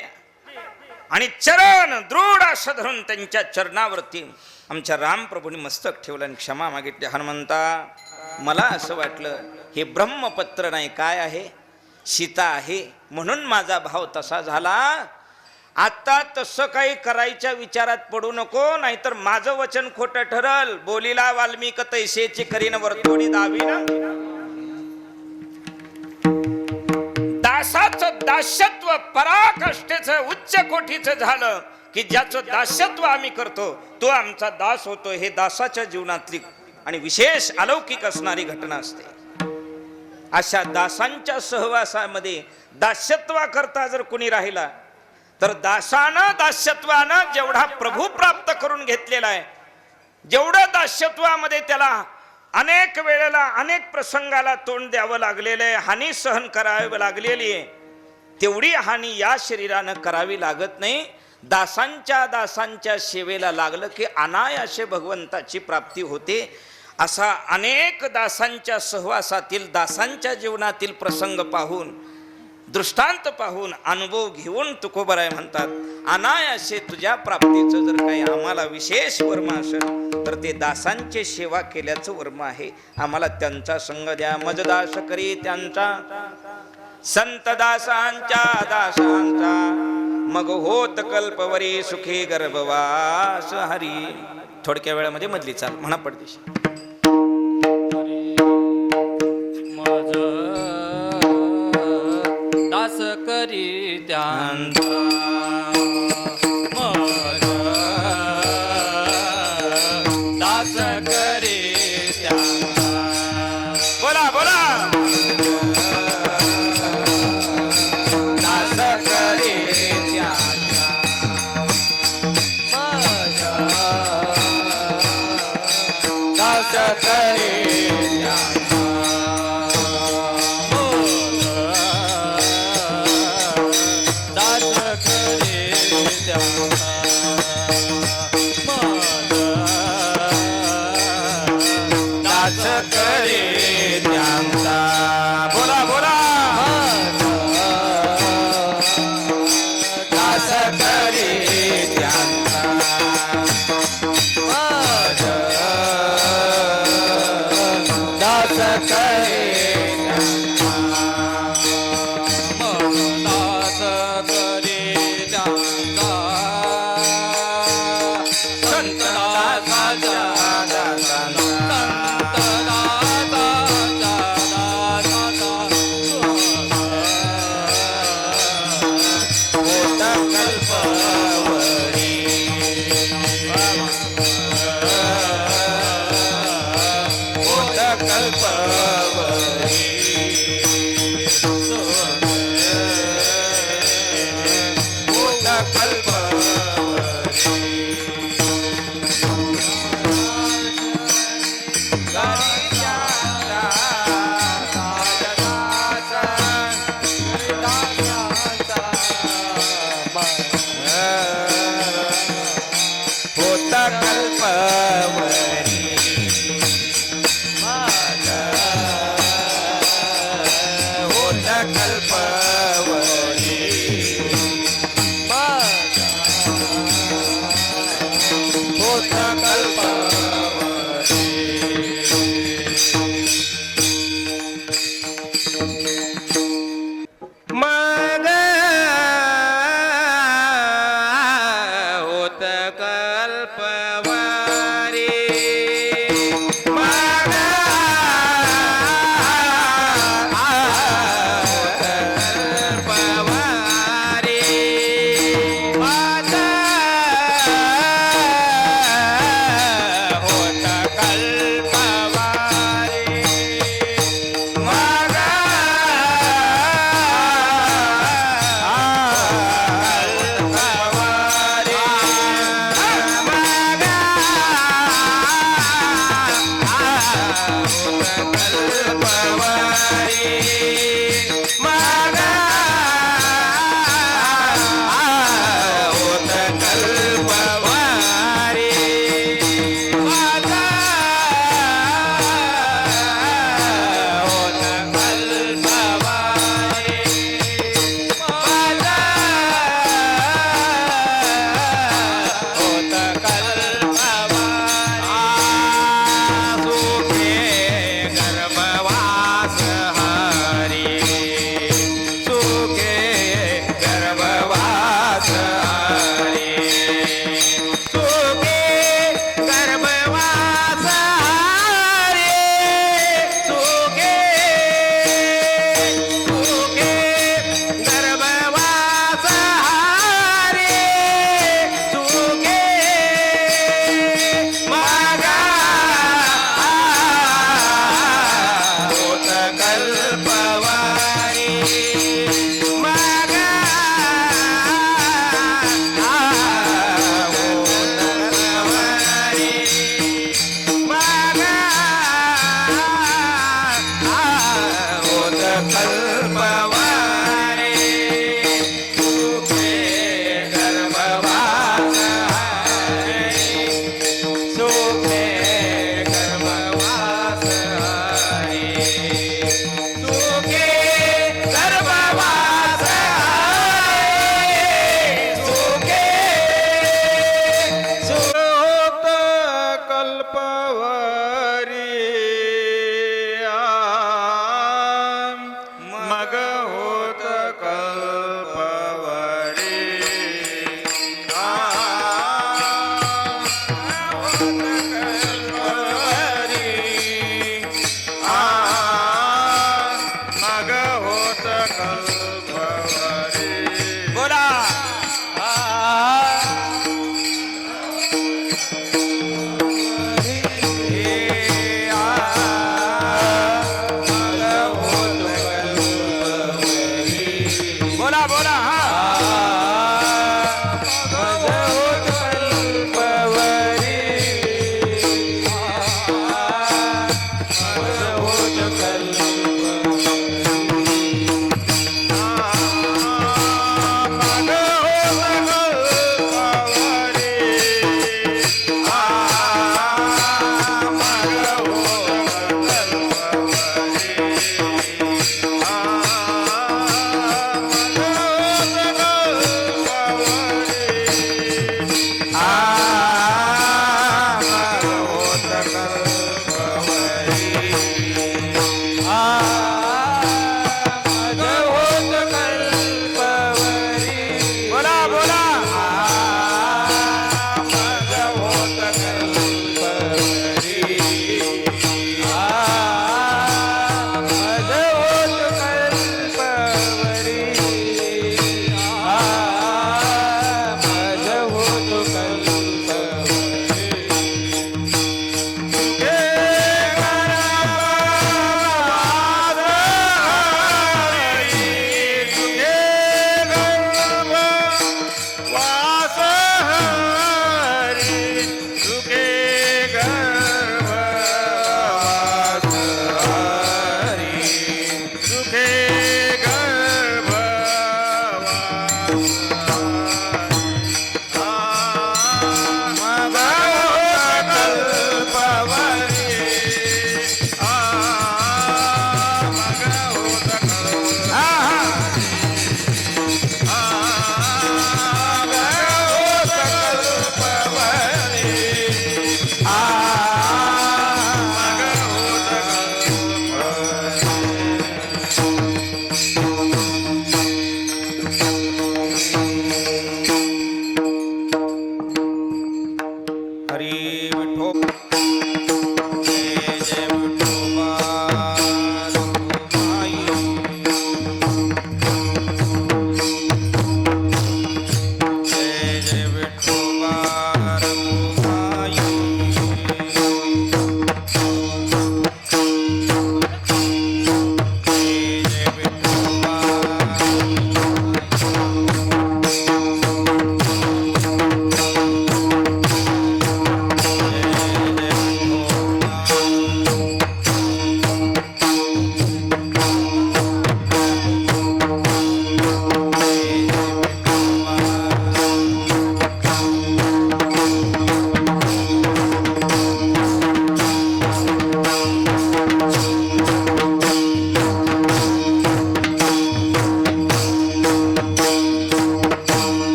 आणि चरण दृढ असं धरून त्यांच्या चरणावरती आमच्या रामप्रभूंनी मस्तक ठेवलं आणि क्षमा मागितली. हनुमंता, मला असं वाटलं हे ब्रह्मपत्र नाही, काय आहे? सीता आहे, म्हणून माझा भाव तसा झाला. आता तसं काही करायच्या विचारात पडू नको, नाहीतर माझं वचन खोटं ठरल. बोलीला वाल्मिक तैसेची करीन वरतोडी दावीन. दासाचं दास्यत्व पराकाष्ठेचं उच्च कोटीचं झालं की ज्याचं दास्यत्व आम्ही करतो तो आमचा दास होतो. हे दासाच्या जीवनातली आणि विशेष अलौकिक असणारी घटना असते. अशा दासांच्या सहवासामध्ये दास्यत्वा करता जर कोणी राहिला तर दासानं दास्यत्वानं जेवढा प्रभू प्राप्त करून घेतलेला आहे, जेवढं दास्यत्वामध्ये त्याला अनेक वेळेला अनेक प्रसंगाला तोंड द्यावं लागलेलं आहे, हानी सहन करावी लागलेली आहे, तेवढी हानी या शरीरानं करावी लागत नाही. दासांच्या सेवेला लागलं की अनायासे भगवंताची प्राप्ती होते. असा अनेक दासांच्या सहवासातील दासांच्या जीवनातील प्रसंग पाहून, दृष्टांत पाहून, अनुभव घेऊन तुकोबाराय म्हणतात, अनायासे तुझ्या प्राप्तीचं जर काही आम्हाला विशेष वर्म असेल तर ते दासांची सेवा केल्याचं वर्म आहे. आम्हाला त्यांचा संग द्या. मजदास करी त्यांचा, संत दासांच्या मग होत कल्पवरी सुखी गर्भवास हरी. थोडक्या वेळामध्ये मधली चाल म्हणा पडदेशी. दास करी त्यांचा दास करी त्यांचा. बोला बोला. दास करे त्यांचा बोला बोला दास करे त्यांचा दास करे दास करे त्यांचा संत दासाचा मग होत कल्पवारी मग कल्पवारी आता होत कल्पवारी मग गर्भवास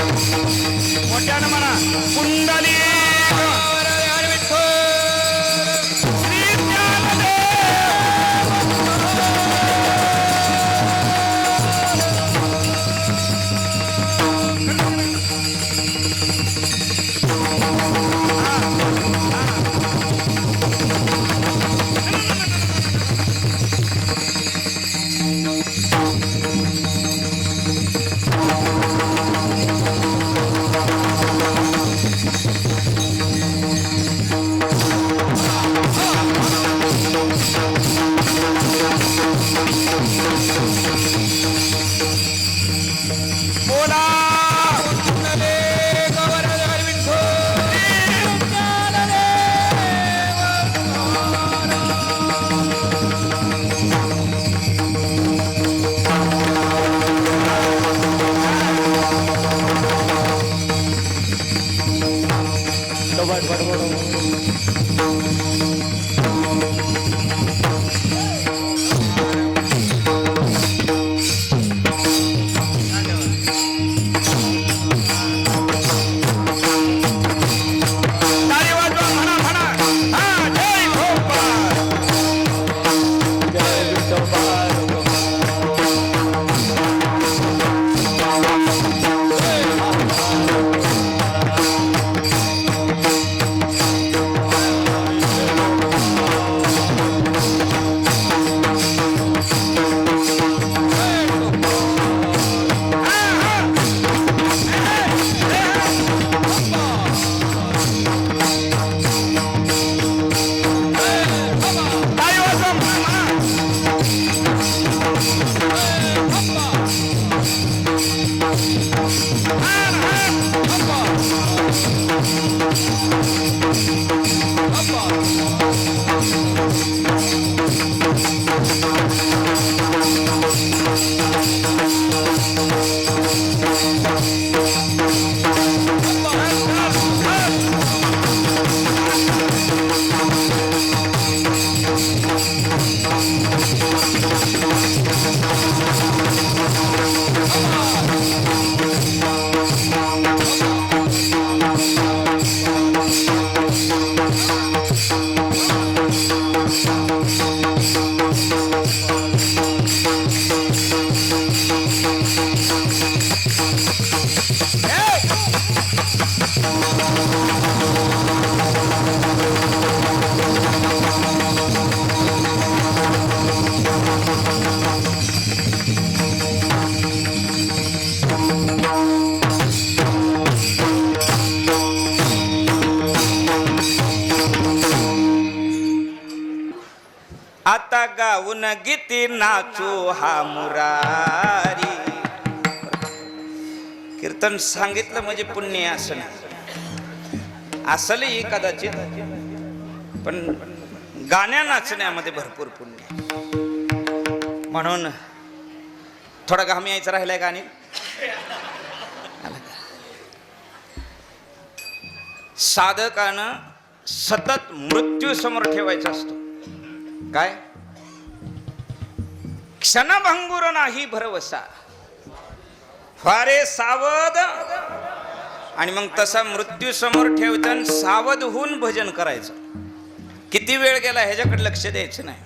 मोठ्यानं म्हणा कुंडली श्री बोला ताली वाजवा म्हणा म्हणा हा जय गोपाळ ताली वाजवा म्हणा आता गाऊन गीती नाचू हा मुरारी कीर्तन सांगितलं म्हणजे पुण्य असं नाही असलही कदाचित पण गाण्या नाचण्यामध्ये भरपूर पुण्य म्हणून थोडा घाम यायचं राहिलाय गाणी साधकानं सतत मृत्यू समोर ठेवायचा असतो काय क्षणभंगुर नाही भरवसा फारे सावध आणि मग तसा मृत्यू समोर ठेवताना सावध होऊन भजन करायचं किती वेळ गेला ह्याच्याकडे लक्ष द्यायचं नाही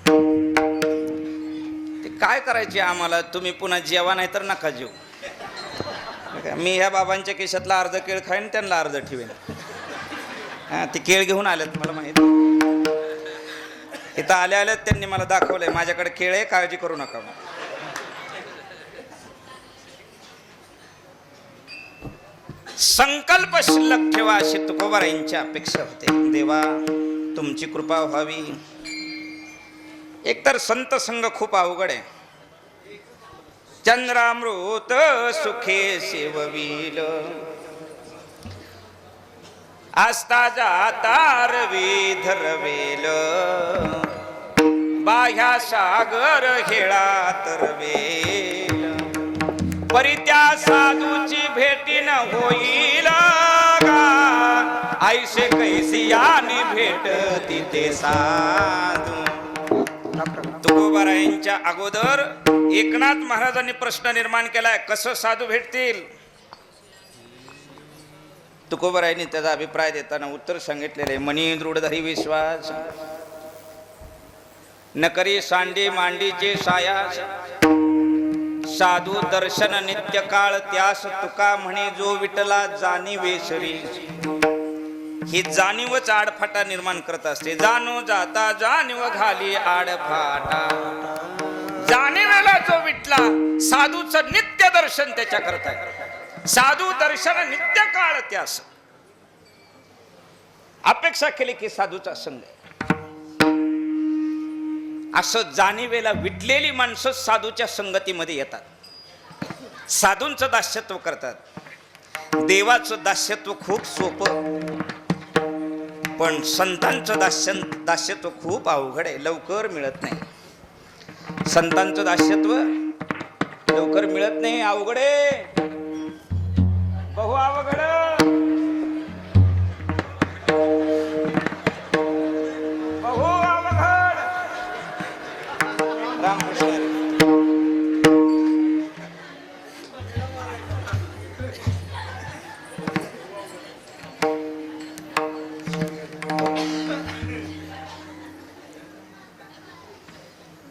ते काय करायचे आम्हाला तुम्ही पुन्हा जेवा नाही तर नका जेव मी ह्या बाबांच्या केशातला अर्ध केळ खाईन त्यांना अर्ध ठेवेन हा ते केळ घेऊन आलेत मला माहिती इथं आल्या आल्यात त्यांनी मला दाखवलंय माझ्याकडे केळ आहे काळजी करू नका संकल्प शिल्लक ठेवा अशी तुकोबारायांची अपेक्षा होते देवा तुमची कृपा व्हावी एकतर संत संग खूप अवघड आहे चंद्रामृत सुखे सेववील आस्ता जाता रवी धरवेल बाह्या सागर हेळा तरवेल परी त्या साधूची भेटीन होईल ऐसे कैसी यानी भेट तिथे साधू तुकोबारायांच्या अगोदर एकनाथ महाराजांनी प्रश्न निर्माण केलाय कसं साधू भेटतील तुकोबरायांनी त्याचा अभिप्राय देताना उत्तर सांगितलेले आहे. मनी दृढधरी विश्वास न करी सांडी मांडीचे सायास, साधू दर्शन नित्य काळ त्यास तुका म्हणे जो विठला जाणीवे शरी. ही जाणीवच आडफाटा निर्माण करत असते. जाणू जाता जाणीव घाली आडफाटा. जाणीवेला जो विठला, साधूचं नित्य दर्शन त्याच्या करता, साधू दर्शन नित्य काळ त्यास. अपेक्षा केली की साधूचा संग असं जाणीवेला विटलेली माणसं साधूच्या संगतीमध्ये येतात, साधूंचं दास्यत्व करतात. देवाचं दास्यत्व खूप सोपं, पण संतांचं दास्यत्व खूप अवघड आहे, लवकर मिळत नाही. संतांचं दास्यत्व लवकर मिळत नाही, अवघड आहे, बहु अवघड. बहु अवघड. रामकृष्ण.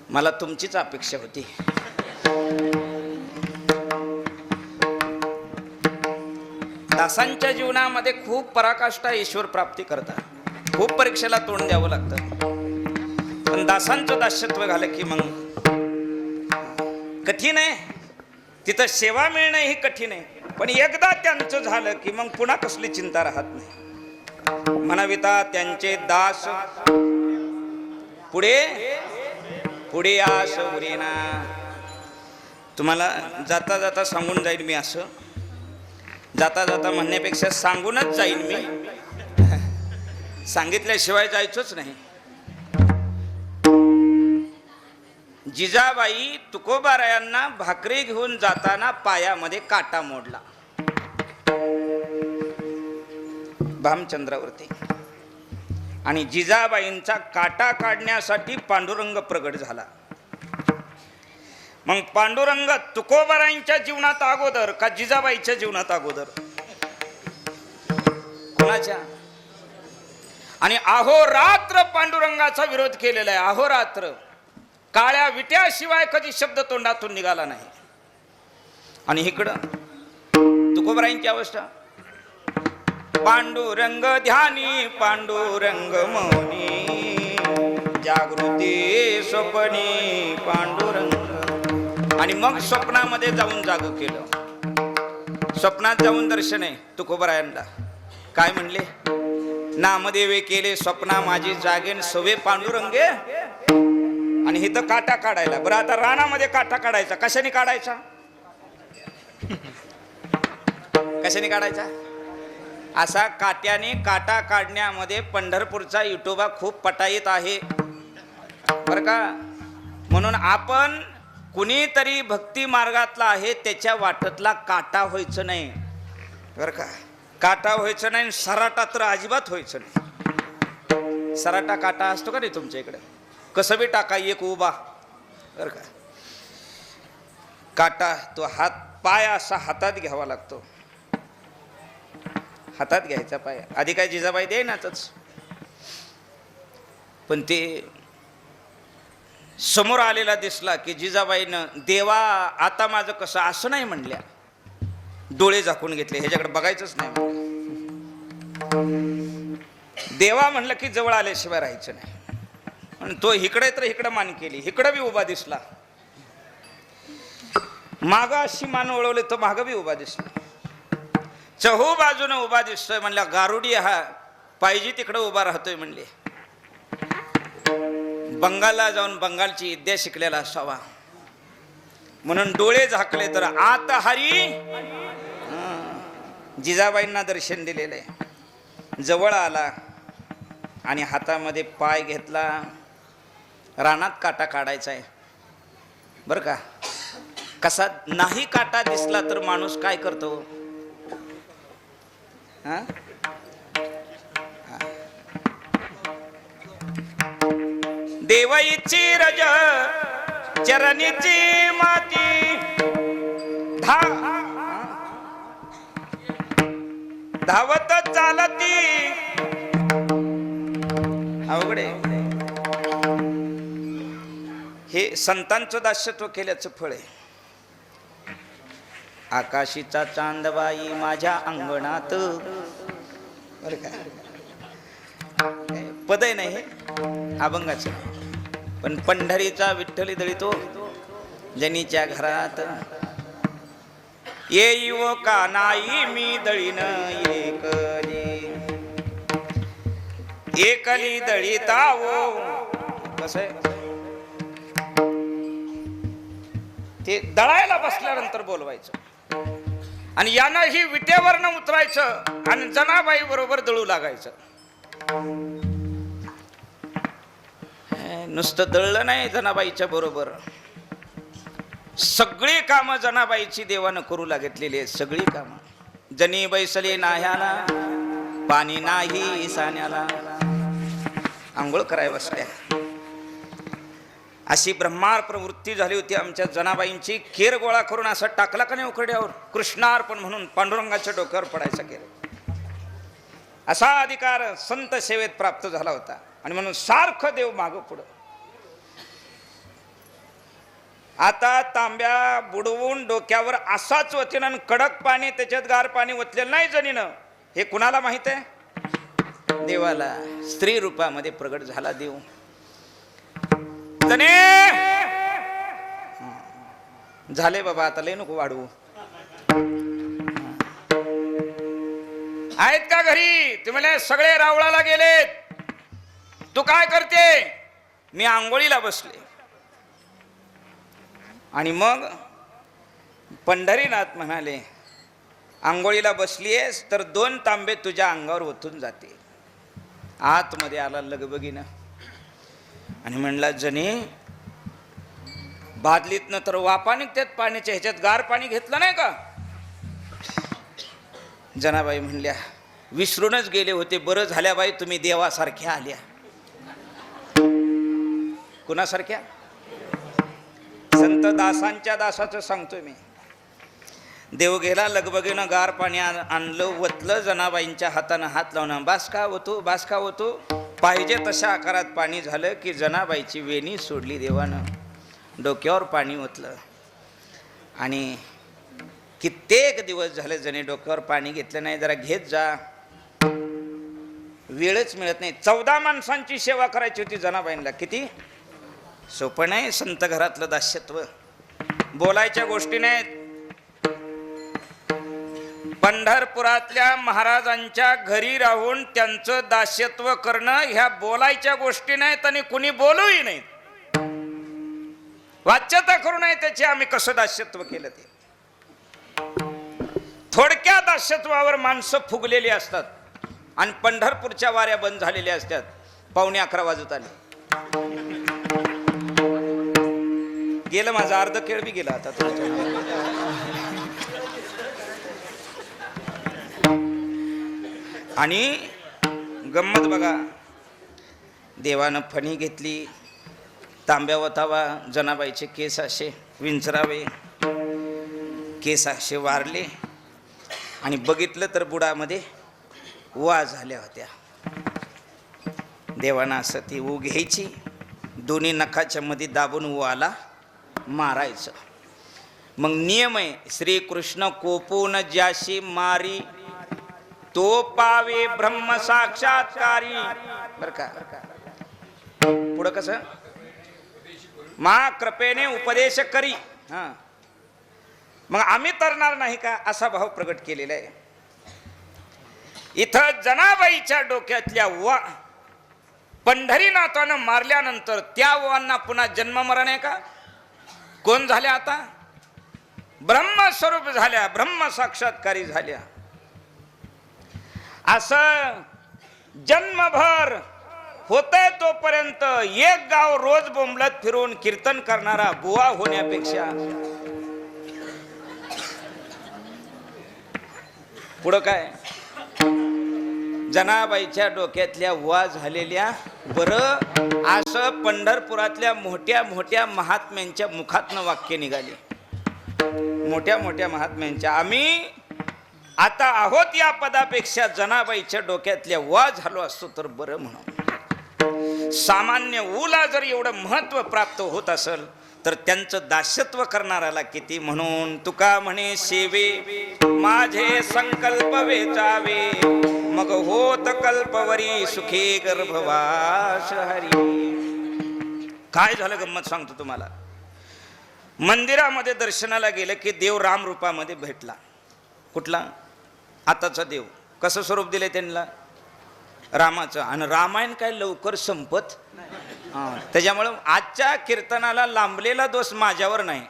मला तुमचीच अपेक्षा होती. दासांच्या जीवनामध्ये खूप पराकाष्ठा ईश्वर प्राप्ती करतात, खूप परीक्षेला तोंड द्यावं लागतं. पण दासांचं दास्यत्व झालं की मग कठीण आहे. तिथं सेवा मिळणं ही कठीण आहे, पण एकदा त्यांचं झालं की मग पुन्हा कसली चिंता राहत नाही. म्हणाविता त्यांचे दास पुढे पुढे आस उरेना. तुम्हाला जाता जाता सांगून जाईल मी, असं जाता जाता म्हणण्यापेक्षा सांगूनच जाईल मी, सांगितल्याशिवाय जायचंच नाही. जिजाबाई तुकोबारायांना भाकरी घेऊन जाताना पायामध्ये काटा मोडला भामचंद्रावरती, आणि जिजाबाईंचा काटा काढण्यासाठी पांडुरंग प्रगट झाला. मग पांडुरंग तुकोबारायांच्या जीवनात अगोदर का जिजाबाईच्या जीवनात अगोदर? कोणाच्या? आणि अहोरात्र पांडुरंगाचा विरोध केलेला आहे, अहोरात्र. काळ्या विट्याशिवाय कधी शब्द तोंडातून निघाला नाही. आणि इकडं तुकोबारायांची अवस्था, पांडुरंग ध्यानी पांडुरंग मौनी, जागृती स्वप्नी पांडुरंग. आणि मग स्वप्नामध्ये जाऊन जाग केलं. स्वप्नात जाऊन दर्शन आहे तुकोबारायांना. काय म्हणले? नामदेवे केले स्वप्ना माझी जागेन सवे पांडुरंगे. आणि इथं काटा काढायला. बरं, आता रानामध्ये काटा काढायचा, कशाने काढायचा? कशाने काढायचा? असा काट्याने काटा काढण्यामध्ये पंढरपूरचा विठोबा खूप पटाईत आहे बरं का. म्हणून आपण कुणीतरी भक्ती मार्गातला आहे त्याच्या वाटतला काटा व्हायचं नाही बरं का. काटा व्हायचं नाही, सराटा तर अजिबात व्हायचं नाही. सराटा काटा असतो का नाही तुमच्या इकडे? कसं बी टाका एक उभा बरं का. काटा तो हात पाय असा हातात घ्यावा लागतो, हातात घ्यायचा पाय. आधी काय जिजाबाई देईनाच, पण ते समोर आलेला दिसला की जिजाबाईनं देवा आता माझं कसं असं नाही म्हणल्या, डोळे झाकून घेतले, ह्याच्याकडे बघायचंच नाही. देवा म्हणलं की जवळ आल्याशिवाय राहायचं नाही. आणि तो इकडे तर इकडं मान केली, इकडं बी उभा दिसला. मागं अशी मान वळवली तो मागं बी उभा दिसला. चहू बाजूने उभा दिसतोय. म्हणल्या गारुडी हा पाहिजे तिकडं उभा राहतोय म्हणले. बंगालला जाऊन बंगालची विद्या शिकलेला असावा म्हणून डोळे झाकले तर आत हरी. जिजाबाईंना दर्शन दिलेलं आहे. जवळ आला आणि हातामध्ये पाय घेतला. रानात काटा काढायचा आहे बरं का. कसा नाही काटा दिसला तर माणूस काय करतो? देवाईची रज चरणीची माती धावत चालती अवघडे. हे संतांचं दास्यत्व केल्याचं फळ आहे. आकाशीचा चांदबाई माझ्या अंगणात, बरं का पद आहे नाही हे अभंगाचं, पण पंढरीचा विठ्ठली दळीतो जनीच्या घरात. येईव का नाही मी दळीन एकली, एकली दळीतावो. कसं आहे ते दळायला बसल्यानंतर बोलवायचं आणि यानं ही विटेवरनं उतरायचं आणि जनाबाई बरोबर दळू लागायचं. नुसतं दळलं नाही जनाबाईच्या बरोबर, सगळी कामं जनाबाईची देवानं करू लागलेली आहेत. सगळी कामं. जनी बैसले नाह्याला पाणी नाही साण्याला, आंघोळ कराय बसल्या. अशी ब्रह्मार प्रवृत्ती झाली होती आमच्या जनाबाईंची. केर गोळा करून असं टाकला का नाही उकड्यावर, कृष्णार्पण म्हणून पांडुरंगाच्या डोक्यावर पडायचा केर. असा अधिकार संत सेवेत प्राप्त झाला होता आणि म्हणून सारखं देव मागं पुढं. आता तांब्या बुडवून डोक्यावर असाच वतीनं कडक पाणी, त्याच्यात गार पाणी ओतलेलं नाही जनीनं. हे कुणाला माहित आहे? देवाला. स्त्री रूपामध्ये प्रगट झाला देव. जने झाले बाबा, आता लय नको वाढवू. आहेत का घरी? ते म्हणे सगळे रावळाला गेलेत. तू काय करते? मी आंघोळीला बसले. आणि मग पंढरीनाथ म्हणाले, आंघोळीला बसलीयस तर 2 तांबे तुझ्या अंगावर ओतून जाते. आतमध्ये आला लगबगीनं आणि म्हणला, जने बादलीतनं तर वापा निघतात पाण्याच्या, ह्याच्यात गार पाणी घेतलं नाही का? जनाबाई म्हणल्या, विसरूनच गेले होते. बरं झाल्या बाई तुम्ही देवासारख्या आल्या. कुणासारख्या? संत दासांच्या दासाचं सांगतोय मी. देव गेला, लगबगीनं गार पाणी आणलं, वतलं जनाबाईंच्या हातानं हात लावून, बास का होतो, बास का होतो. पाहिजे तशा आकारात पाणी झालं की जनाबाईची वेणी सोडली देवानं, डोक्यावर पाणी ओतलं. आणि कित्येक दिवस झाले जणे डोक्यावर पाणी घेतलं नाही. जरा घेत जा, वेळच मिळत नाही. 14 माणसांची सेवा करायची होती जनाबाईंना. किती सोपं नाही संत घरातलं दास्यत्व. बोलायच्या गोष्टी नाहीत. पंढरपुरातल्या महाराजांच्या घरी राहून त्यांचं दास्यत्व करणं ह्या बोलायच्या गोष्टी नाहीत आणि कुणी बोलूही नाहीत. वाच्यता करू नये त्याची आम्ही कसं दास्यत्व केलं ते. थोडक्या दास्यत्वावर माणसं फुगलेली असतात आणि पंढरपूरच्या वाऱ्या बंद झालेल्या असतात. 11:15 वाजत आले. गेलं माझं अर्ध केळ बी गेला आता तुमच्या. आणि गंमत बघा, देवानं फणी घेतली, तांब्या वतावा, जनाबाईचे केस असे विंचरावे, केस असे वारले आणि बघितलं तर बुडामध्ये वा झाल्या होत्या. देवानं असं ती ऊ घ्यायची, दोन्ही नखाच्या मध्ये दाबून वाला मारायचं. मग नियम आहे, श्रीकृष्ण कोपून ज्याशी मारी तो पावे ब्रह्म साक्षात्कारी. बर का? पुढं कसं? मा कृपेने उपदेश करी. हा, मग आम्ही तरणार नाही का असा भाव प्रगट केलेला आहे. इथं जनाबाईच्या डोक्यातल्या वा पंढरीनाथानं मारल्यानंतर त्या वांना पुन्हा जन्म मरण आहे का? कोण झाल्या? आता ब्रह्मस्वरूप झाल्या, ब्रह्म साक्षात्कारी झाल्या. असं जन्मभर होतंय तोपर्यंत एक गाव रोज बोंबलत फिरून कीर्तन करणारा बुवा होण्यापेक्षा पुढं काय? जनाबाईच्या डोक्यातल्या वा झालेल्या बरं असं पंढरपुरातल्या मोठ्या मोठ्या महात्म्यांच्या मुखातनं वाक्य निघाले. मोठ्या मोठ्या महात्म्यांच्या. आम्ही आता आहोत या पदापेक्षा जनाबाईच्या डोक्यातल्या वा झालो असतो तर बरं म्हणून. सामान्य ऊला जर एवढं महत्व प्राप्त होत असेल तर त्यांचं दास्यत्व करणाऱ्याला किती. म्हणून तुका म्हणे सेवे माझे संकल्प वेचावे मग होत कल्पवरी सुखी गर्भवास हरी. काय झालं गंमत सांगतो तुम्हाला. मंदिरामध्ये दर्शनाला गेलं की देव राम रूपामध्ये भेटला. कुठला? आताचा देव. कसं स्वरूप दिले त्यांना? रामाचं. आणि रामायण काय लवकर संपत. त्याच्यामुळं आजच्या कीर्तनाला लांबलेला दोष माझ्यावर नाही,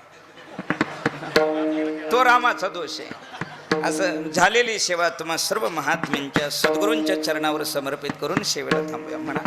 तो रामाचा दोष आहे. असं झालेली सेवा तुम्हा सर्व महात्म्यांच्या सद्गुरूंच्या चरणावर समर्पित करून शेवेला थांबूया म्हणा.